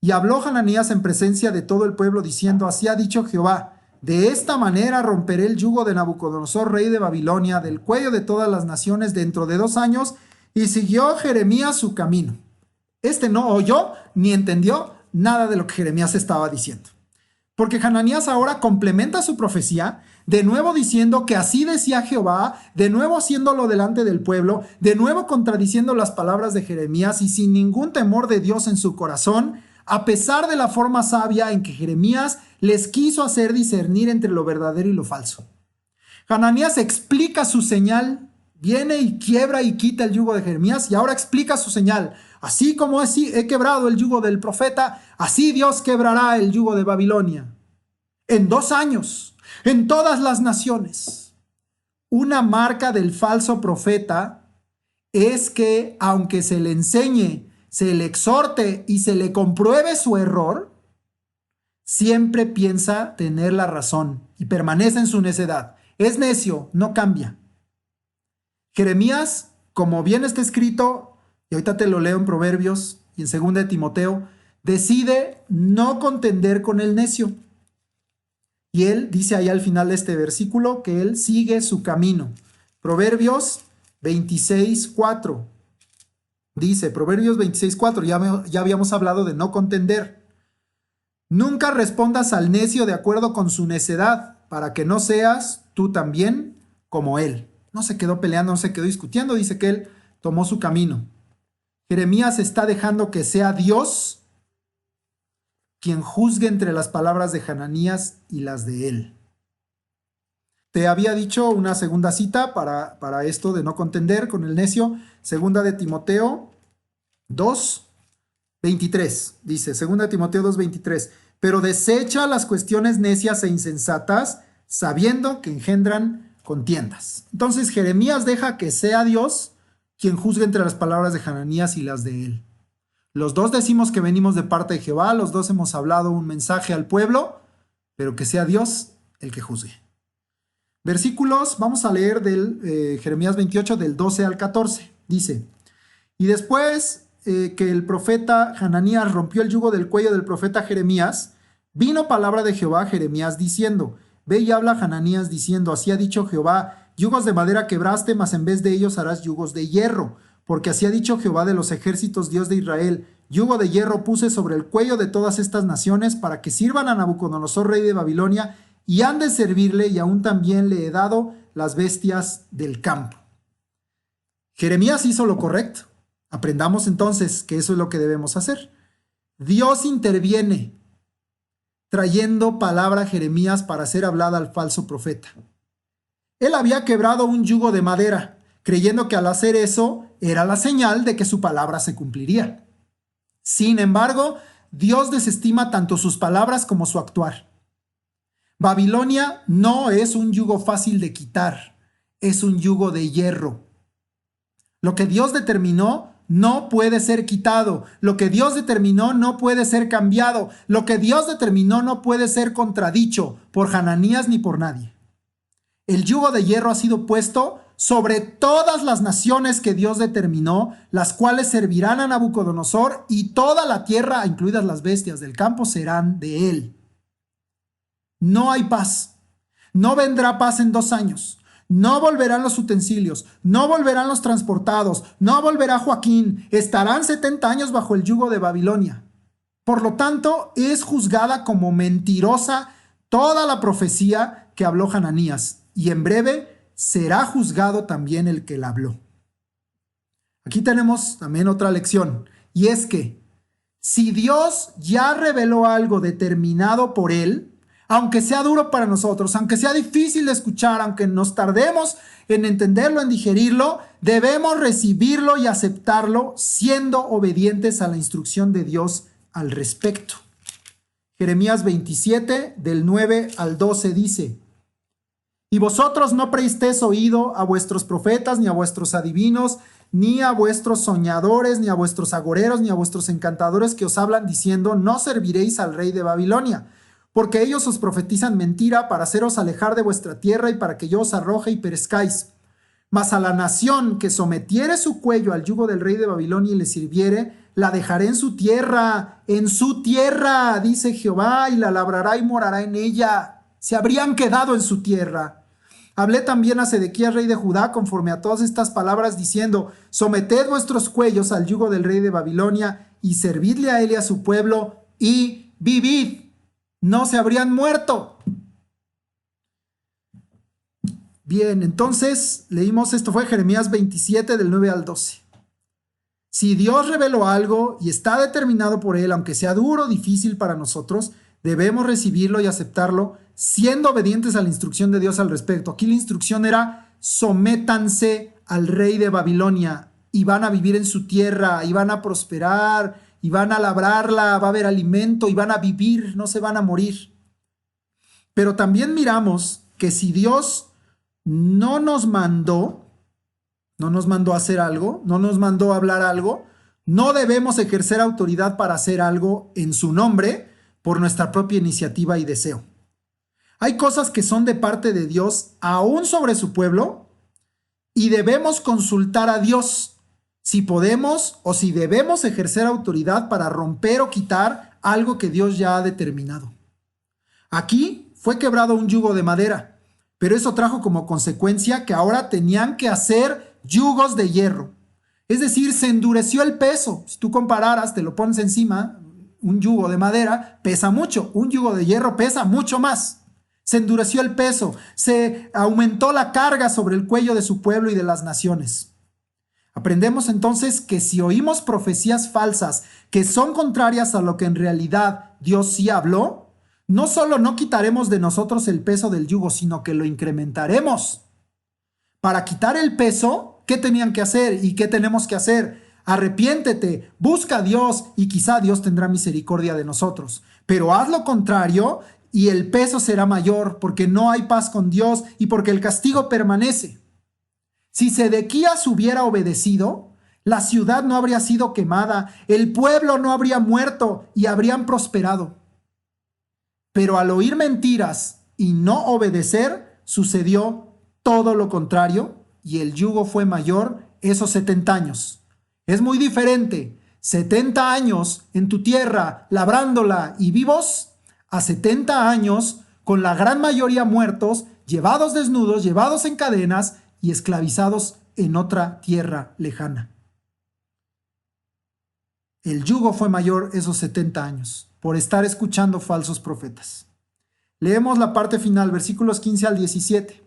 Y habló Hananías en presencia de todo el pueblo diciendo, así ha dicho Jehová, de esta manera romperé el yugo de Nabucodonosor, rey de Babilonia, del cuello de todas las naciones dentro de 2 años. Y siguió Jeremías su camino. No oyó ni entendió nada de lo que Jeremías estaba diciendo. Porque Hananías ahora complementa su profecía, de nuevo diciendo que así decía Jehová, de nuevo haciéndolo delante del pueblo, de nuevo contradiciendo las palabras de Jeremías y sin ningún temor de Dios en su corazón, a pesar de la forma sabia en que Jeremías les quiso hacer discernir entre lo verdadero y lo falso. Hananías explica su señal, viene y quiebra y quita el yugo de Jeremías y ahora explica su señal. Así como he quebrado el yugo del profeta, así Dios quebrará el yugo de Babilonia. En 2 años, en todas las naciones. Una marca del falso profeta es que aunque se le enseñe, se le exhorte y se le compruebe su error, siempre piensa tener la razón y permanece en su necedad. Es necio, no cambia. Jeremías, como bien está escrito, y ahorita te lo leo en Proverbios y en 2 de Timoteo, decide no contender con el necio. Y él dice ahí al final de este versículo que él sigue su camino. Proverbios 26:4. Dice, Proverbios 26:4, ya habíamos hablado de no contender. Nunca respondas al necio de acuerdo con su necedad, para que no seas tú también como él. No se quedó peleando, no se quedó discutiendo, dice que él tomó su camino. Jeremías está dejando que sea Dios quien juzgue entre las palabras de Hananías y las de él. Te había dicho una segunda cita para esto de no contender con el necio, segunda de Timoteo 2:23. Dice, segunda de Timoteo 2:23, pero desecha las cuestiones necias e insensatas, sabiendo que engendran contiendas. Entonces Jeremías deja que sea Dios quien juzgue entre las palabras de Hananías y las de él. Los dos decimos que venimos de parte de Jehová, los dos hemos hablado un mensaje al pueblo, pero que sea Dios el que juzgue. Versículos, vamos a leer del Jeremías 28, del 12 al 14. Dice, y después que el profeta Hananías rompió el yugo del cuello del profeta Jeremías, vino palabra de Jehová a Jeremías diciendo, ve y habla Hananías diciendo, así ha dicho Jehová, yugos de madera quebraste, mas en vez de ellos harás yugos de hierro, porque así ha dicho Jehová de los ejércitos, Dios de Israel, yugo de hierro puse sobre el cuello de todas estas naciones para que sirvan a Nabucodonosor, rey de Babilonia, y han de servirle, y aún también le he dado las bestias del campo. Jeremías hizo lo correcto. Aprendamos entonces que eso es lo que debemos hacer. Dios interviene trayendo palabra a Jeremías para ser hablada al falso profeta. Él había quebrado un yugo de madera, creyendo que al hacer eso era la señal de que su palabra se cumpliría. Sin embargo, Dios desestima tanto sus palabras como su actuar. Babilonia no es un yugo fácil de quitar, es un yugo de hierro. Lo que Dios determinó no puede ser quitado. Lo que Dios determinó no puede ser cambiado. Lo que Dios determinó no puede ser contradicho por Hananías ni por nadie. El yugo de hierro ha sido puesto sobre todas las naciones que Dios determinó, las cuales servirán a Nabucodonosor, y toda la tierra, incluidas las bestias del campo, serán de él. No hay paz. No vendrá paz en 2 años. No volverán los utensilios, no volverán los transportados, no volverá Joaquín, estarán 70 años bajo el yugo de Babilonia. Por lo tanto, es juzgada como mentirosa toda la profecía que habló Hananías, y en breve será juzgado también el que la habló. Aquí tenemos también otra lección, y es que si Dios ya reveló algo determinado por él, aunque sea duro para nosotros, aunque sea difícil de escuchar, aunque nos tardemos en entenderlo, en digerirlo, debemos recibirlo y aceptarlo siendo obedientes a la instrucción de Dios al respecto. Jeremías 27, del 9 al 12 dice, y vosotros no prestéis oído a vuestros profetas, ni a vuestros adivinos, ni a vuestros soñadores, ni a vuestros agoreros, ni a vuestros encantadores que os hablan diciendo, no serviréis al rey de Babilonia, porque ellos os profetizan mentira para haceros alejar de vuestra tierra y para que yo os arroje y perezcáis. Mas a la nación que sometiere su cuello al yugo del rey de Babilonia y le sirviere, la dejaré en su tierra, dice Jehová, y la labrará y morará en ella. Se habrían quedado en su tierra. Hablé también a Sedequías, rey de Judá, conforme a todas estas palabras, diciendo, someted vuestros cuellos al yugo del rey de Babilonia y servidle a él y a su pueblo y vivid. No se habrían muerto. Bien, entonces leímos, esto fue Jeremías 27 del 9 al 12. Si Dios reveló algo y está determinado por él, aunque sea duro o difícil para nosotros, debemos recibirlo y aceptarlo, siendo obedientes a la instrucción de Dios al respecto. Aquí la instrucción era, sométanse al rey de Babilonia y van a vivir en su tierra y van a prosperar y van a labrarla, va a haber alimento y van a vivir, no se van a morir. Pero también miramos que si Dios no nos mandó a hacer algo, no nos mandó a hablar algo, no debemos ejercer autoridad para hacer algo en su nombre por nuestra propia iniciativa y deseo. Hay cosas que son de parte de Dios aún sobre su pueblo y debemos consultar a Dios si podemos o si debemos ejercer autoridad para romper o quitar algo que Dios ya ha determinado. Aquí fue quebrado un yugo de madera, pero eso trajo como consecuencia que ahora tenían que hacer yugos de hierro. Es decir, se endureció el peso. Si tú compararas, te lo pones encima, un yugo de madera pesa mucho, un yugo de hierro pesa mucho más. Se endureció el peso, se aumentó la carga sobre el cuello de su pueblo y de las naciones. Aprendemos entonces que si oímos profecías falsas que son contrarias a lo que en realidad Dios sí habló, no solo no quitaremos de nosotros el peso del yugo, sino que lo incrementaremos. Para quitar el peso, ¿qué tenían que hacer y qué tenemos que hacer? Arrepiéntete, busca a Dios y quizá Dios tendrá misericordia de nosotros. Pero haz lo contrario y el peso será mayor porque no hay paz con Dios y porque el castigo permanece. Si Sedequías hubiera obedecido, la ciudad no habría sido quemada, el pueblo no habría muerto y habrían prosperado. Pero al oír mentiras y no obedecer, sucedió todo lo contrario y el yugo fue mayor esos 70 años. Es muy diferente 70 años en tu tierra labrándola y vivos a 70 años con la gran mayoría muertos, llevados desnudos, llevados en cadenas y esclavizados en otra tierra lejana. El yugo fue mayor esos 70 años por estar escuchando falsos profetas. Leemos la parte final, versículos 15 al 17.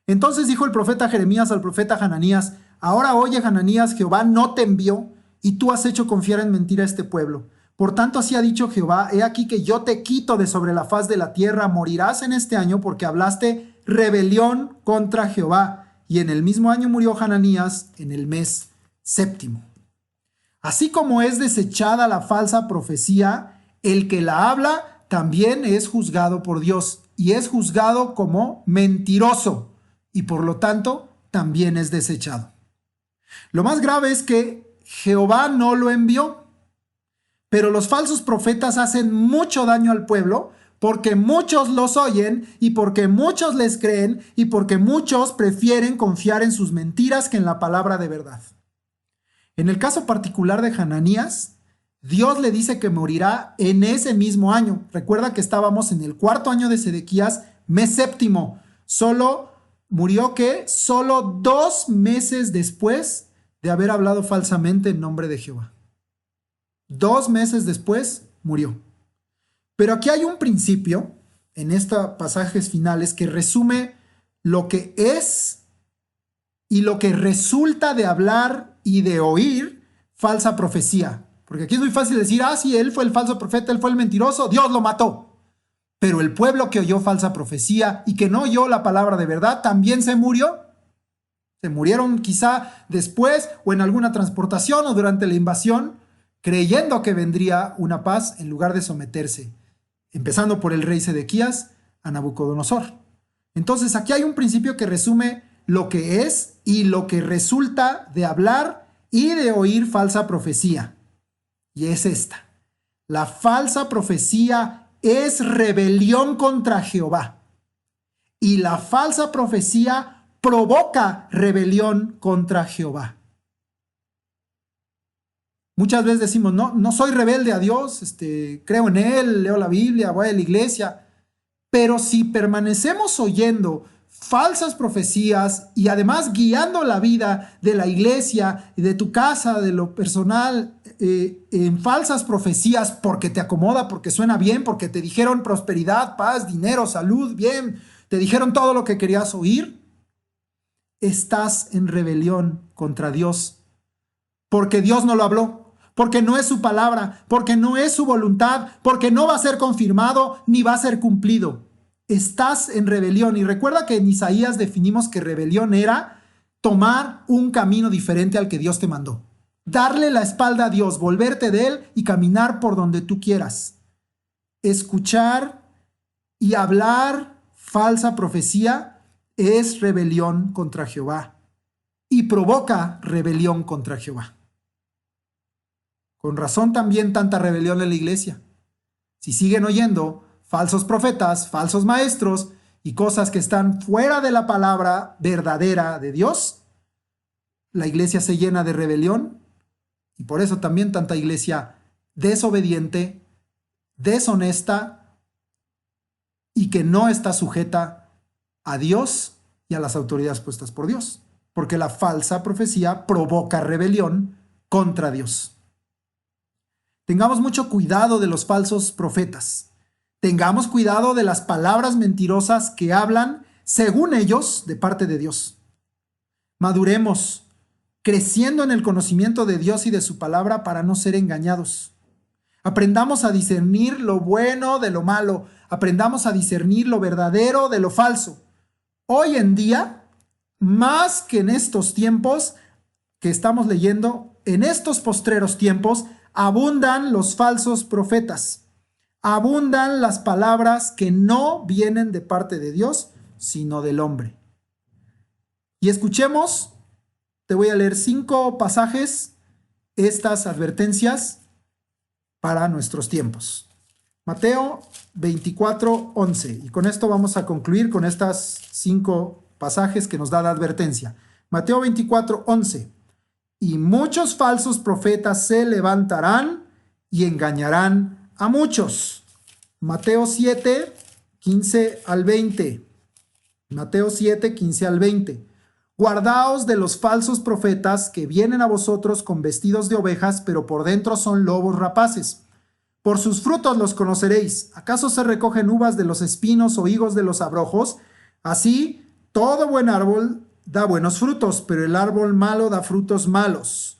Entonces dijo el profeta Jeremías al profeta Hananías: ahora oye, Hananías, Jehová no te envió, y tú has hecho confiar en mentira a este pueblo. Por tanto, así ha dicho Jehová: he aquí que yo te quito de sobre la faz de la tierra, morirás en este año porque hablaste rebelión contra Jehová. Y en el mismo año murió Hananías, en el mes séptimo. Así como es desechada la falsa profecía, el que la habla también es juzgado por Dios y es juzgado como mentiroso y por lo tanto también es desechado. Lo más grave es que Jehová no lo envió, pero los falsos profetas hacen mucho daño al pueblo porque muchos los oyen y porque muchos les creen y porque muchos prefieren confiar en sus mentiras que en la palabra de verdad. En el caso particular de Hananías, Dios le dice que morirá en ese mismo año. Recuerda que estábamos en el 4º año de Sedequías, mes séptimo. Murió solo 2 meses después de haber hablado falsamente en nombre de Jehová. 2 meses después murió. Pero aquí hay un principio en estos pasajes finales que resume lo que es y lo que resulta de hablar y de oír falsa profecía. Porque aquí es muy fácil decir: sí, él fue el falso profeta, él fue el mentiroso, Dios lo mató. Pero el pueblo que oyó falsa profecía y que no oyó la palabra de verdad también se murió. Se murieron quizá después o en alguna transportación o durante la invasión, creyendo que vendría una paz en lugar de someterse, empezando por el rey Sedequías a Nabucodonosor. Entonces aquí hay un principio que resume lo que es y lo que resulta de hablar y de oír falsa profecía. Y es esta: la falsa profecía es rebelión contra Jehová. Y la falsa profecía provoca rebelión contra Jehová. Muchas veces decimos: no soy rebelde a Dios, creo en Él, leo la Biblia, voy a la iglesia. Pero si permanecemos oyendo falsas profecías y además guiando la vida de la iglesia y de tu casa, de lo personal, en falsas profecías porque te acomoda, porque suena bien, porque te dijeron prosperidad, paz, dinero, salud, bien, te dijeron todo lo que querías oír, estás en rebelión contra Dios, porque Dios no lo habló, porque no es su palabra, porque no es su voluntad, porque no va a ser confirmado ni va a ser cumplido. Estás en rebelión. Y recuerda que en Isaías definimos que rebelión era tomar un camino diferente al que Dios te mandó. Darle la espalda a Dios, volverte de Él y caminar por donde tú quieras. Escuchar y hablar falsa profecía es rebelión contra Jehová y provoca rebelión contra Jehová. Con razón también tanta rebelión en la iglesia. Si siguen oyendo falsos profetas, falsos maestros y cosas que están fuera de la palabra verdadera de Dios, la iglesia se llena de rebelión y por eso también tanta iglesia desobediente, deshonesta y que no está sujeta a Dios y a las autoridades puestas por Dios, porque la falsa profecía provoca rebelión contra Dios. Tengamos mucho cuidado de los falsos profetas. Tengamos cuidado de las palabras mentirosas que hablan, según ellos, de parte de Dios. Maduremos, creciendo en el conocimiento de Dios y de su palabra para no ser engañados. Aprendamos a discernir lo bueno de lo malo. Aprendamos a discernir lo verdadero de lo falso. Hoy en día, más que en estos tiempos que estamos leyendo, en estos postreros tiempos, abundan los falsos profetas. Abundan las palabras que no vienen de parte de Dios, sino del hombre. Y escuchemos, te voy a leer 5 pasajes, estas advertencias para nuestros tiempos. Mateo 24:11. Y con esto vamos a concluir con estas 5 pasajes que nos da la advertencia. Mateo 24:11. Y muchos falsos profetas se levantarán y engañarán a muchos. Mateo 7:15 al 20. Mateo 7:15 al 20. Guardaos de los falsos profetas que vienen a vosotros con vestidos de ovejas, pero por dentro son lobos rapaces. Por sus frutos los conoceréis. ¿Acaso se recogen uvas de los espinos o higos de los abrojos? Así, todo buen árbol da buenos frutos, pero el árbol malo da frutos malos.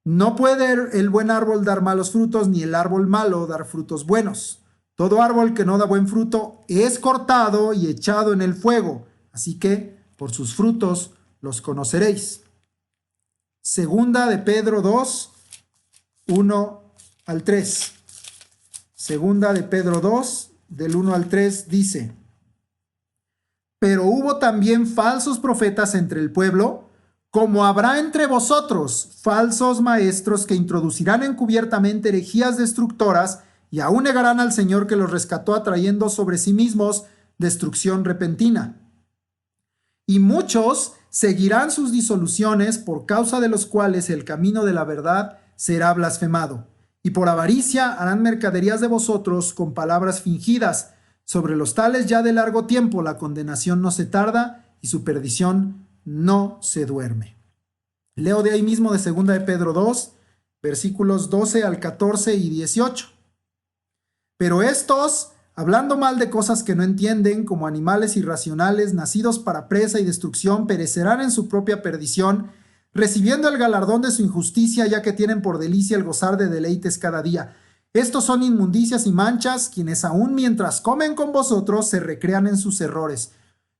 No puede el buen árbol dar malos frutos, ni el árbol malo dar frutos buenos. Todo árbol que no da buen fruto es cortado y echado en el fuego. Así que, por sus frutos los conoceréis. Segunda de Pedro 2, 1 al 3. Segunda de Pedro 2, del 1 al 3 dice: Pero hubo también falsos profetas entre el pueblo, como habrá entre vosotros falsos maestros que introducirán encubiertamente herejías destructoras y aún negarán al Señor que los rescató, atrayendo sobre sí mismos destrucción repentina. Y muchos seguirán sus disoluciones, por causa de los cuales el camino de la verdad será blasfemado. Y por avaricia harán mercaderías de vosotros con palabras fingidas. Sobre los tales ya de largo tiempo la condenación no se tarda y su perdición no se duerme. Leo de ahí mismo de 2 de Pedro 2, versículos 12 al 14 y 18. Pero estos, hablando mal de cosas que no entienden, como animales irracionales, nacidos para presa y destrucción, perecerán en su propia perdición, recibiendo el galardón de su injusticia, ya que tienen por delicia el gozar de deleites cada día. Estos son inmundicias y manchas, quienes aún mientras comen con vosotros se recrean en sus errores.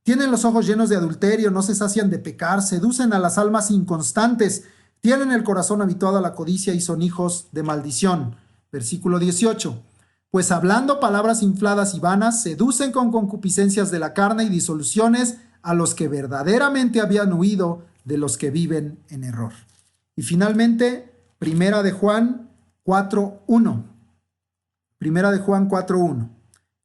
Tienen los ojos llenos de adulterio, no se sacian de pecar, seducen a las almas inconstantes, tienen el corazón habituado a la codicia y son hijos de maldición. Versículo 18. Pues hablando palabras infladas y vanas, seducen con concupiscencias de la carne y disoluciones a los que verdaderamente habían huido de los que viven en error. Y finalmente, Primera de Juan 4:1. Primera de Juan 4:1.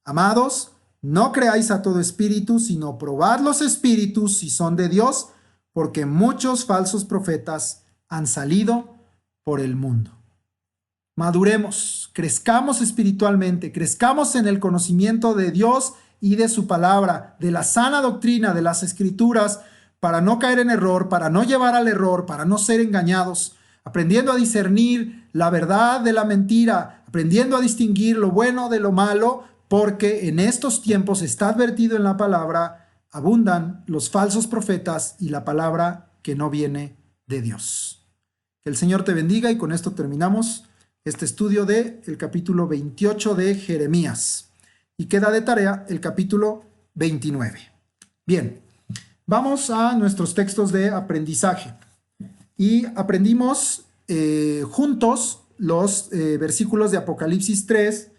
Amados, no creáis a todo espíritu, sino probad los espíritus si son de Dios, porque muchos falsos profetas han salido por el mundo. Maduremos, crezcamos espiritualmente, crezcamos en el conocimiento de Dios y de su palabra, de la sana doctrina de las Escrituras, para no caer en error, para no llevar al error, para no ser engañados, aprendiendo a discernir la verdad de la mentira, aprendiendo a distinguir lo bueno de lo malo, porque en estos tiempos está advertido en la palabra, abundan los falsos profetas y la palabra que no viene de Dios. Que el Señor te bendiga, y con esto terminamos este estudio del capítulo 28 de Jeremías. Y queda de tarea el capítulo 29. Bien, vamos a nuestros textos de aprendizaje. Y aprendimos juntos los versículos de Apocalipsis 3,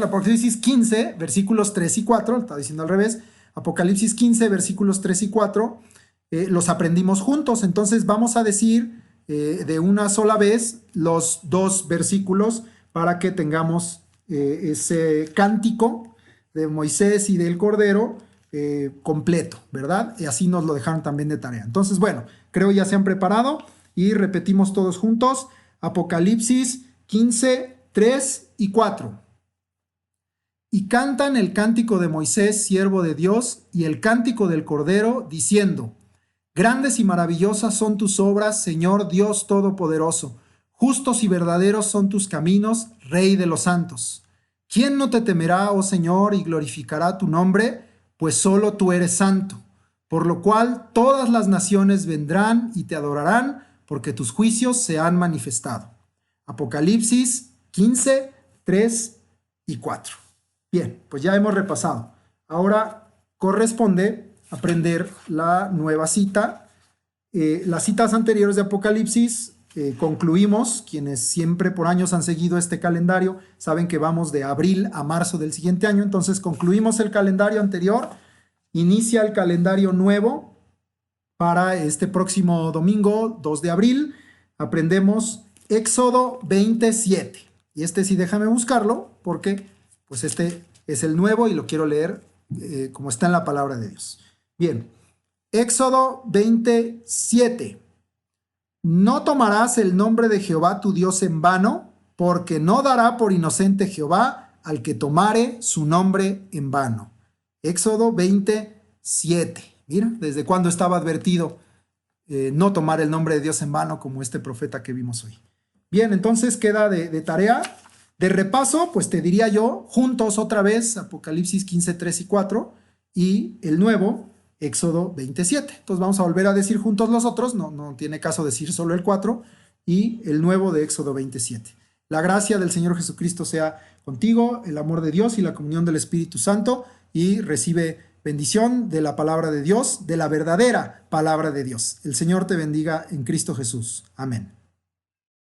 Apocalipsis 15, versículos 3 y 4, está diciendo al revés, Apocalipsis 15, versículos 3 y 4, los aprendimos juntos. Entonces vamos a decir de una sola vez los 2 versículos para que tengamos ese cántico de Moisés y del Cordero completo, ¿verdad? Y así nos lo dejaron también de tarea. Entonces, bueno, creo ya se han preparado y repetimos todos juntos. Apocalipsis 15, 3 y 4. Y cantan el cántico de Moisés, siervo de Dios, y el cántico del Cordero, diciendo: Grandes y maravillosas son tus obras, Señor Dios Todopoderoso, Justos y verdaderos son tus caminos, Rey de los santos. ¿Quién no te temerá, oh Señor, y glorificará tu nombre? Pues solo tú eres santo. Por lo cual todas las naciones vendrán y te adorarán, porque tus juicios se han manifestado. Apocalipsis 15, 3 y 4. Bien, pues ya hemos repasado. Ahora corresponde aprender la nueva cita. Las citas anteriores de Apocalipsis concluimos. Quienes siempre por años han seguido este calendario saben que vamos de abril a marzo del siguiente año. Entonces concluimos el calendario anterior. Inicia el calendario nuevo para este próximo domingo, 2 de abril. Aprendemos Éxodo 27. Y este sí, déjame buscarlo porque pues este es el nuevo y lo quiero leer como está en la palabra de Dios. Bien, Éxodo 27. No tomarás el nombre de Jehová tu Dios en vano, porque no dará por inocente Jehová al que tomare su nombre en vano. Éxodo 27. Mira, desde cuándo estaba advertido no tomar el nombre de Dios en vano, como este profeta que vimos hoy. Bien, entonces queda de tarea, de repaso, pues te diría yo, juntos otra vez, Apocalipsis 15, 3 y 4, y el nuevo, Éxodo 27. Entonces vamos a volver a decir juntos los otros, no tiene caso decir solo el 4, y el nuevo de Éxodo 27. La gracia del Señor Jesucristo sea contigo, el amor de Dios y la comunión del Espíritu Santo, y recibe bendición de la palabra de Dios, de la verdadera palabra de Dios. El Señor te bendiga en Cristo Jesús. Amén.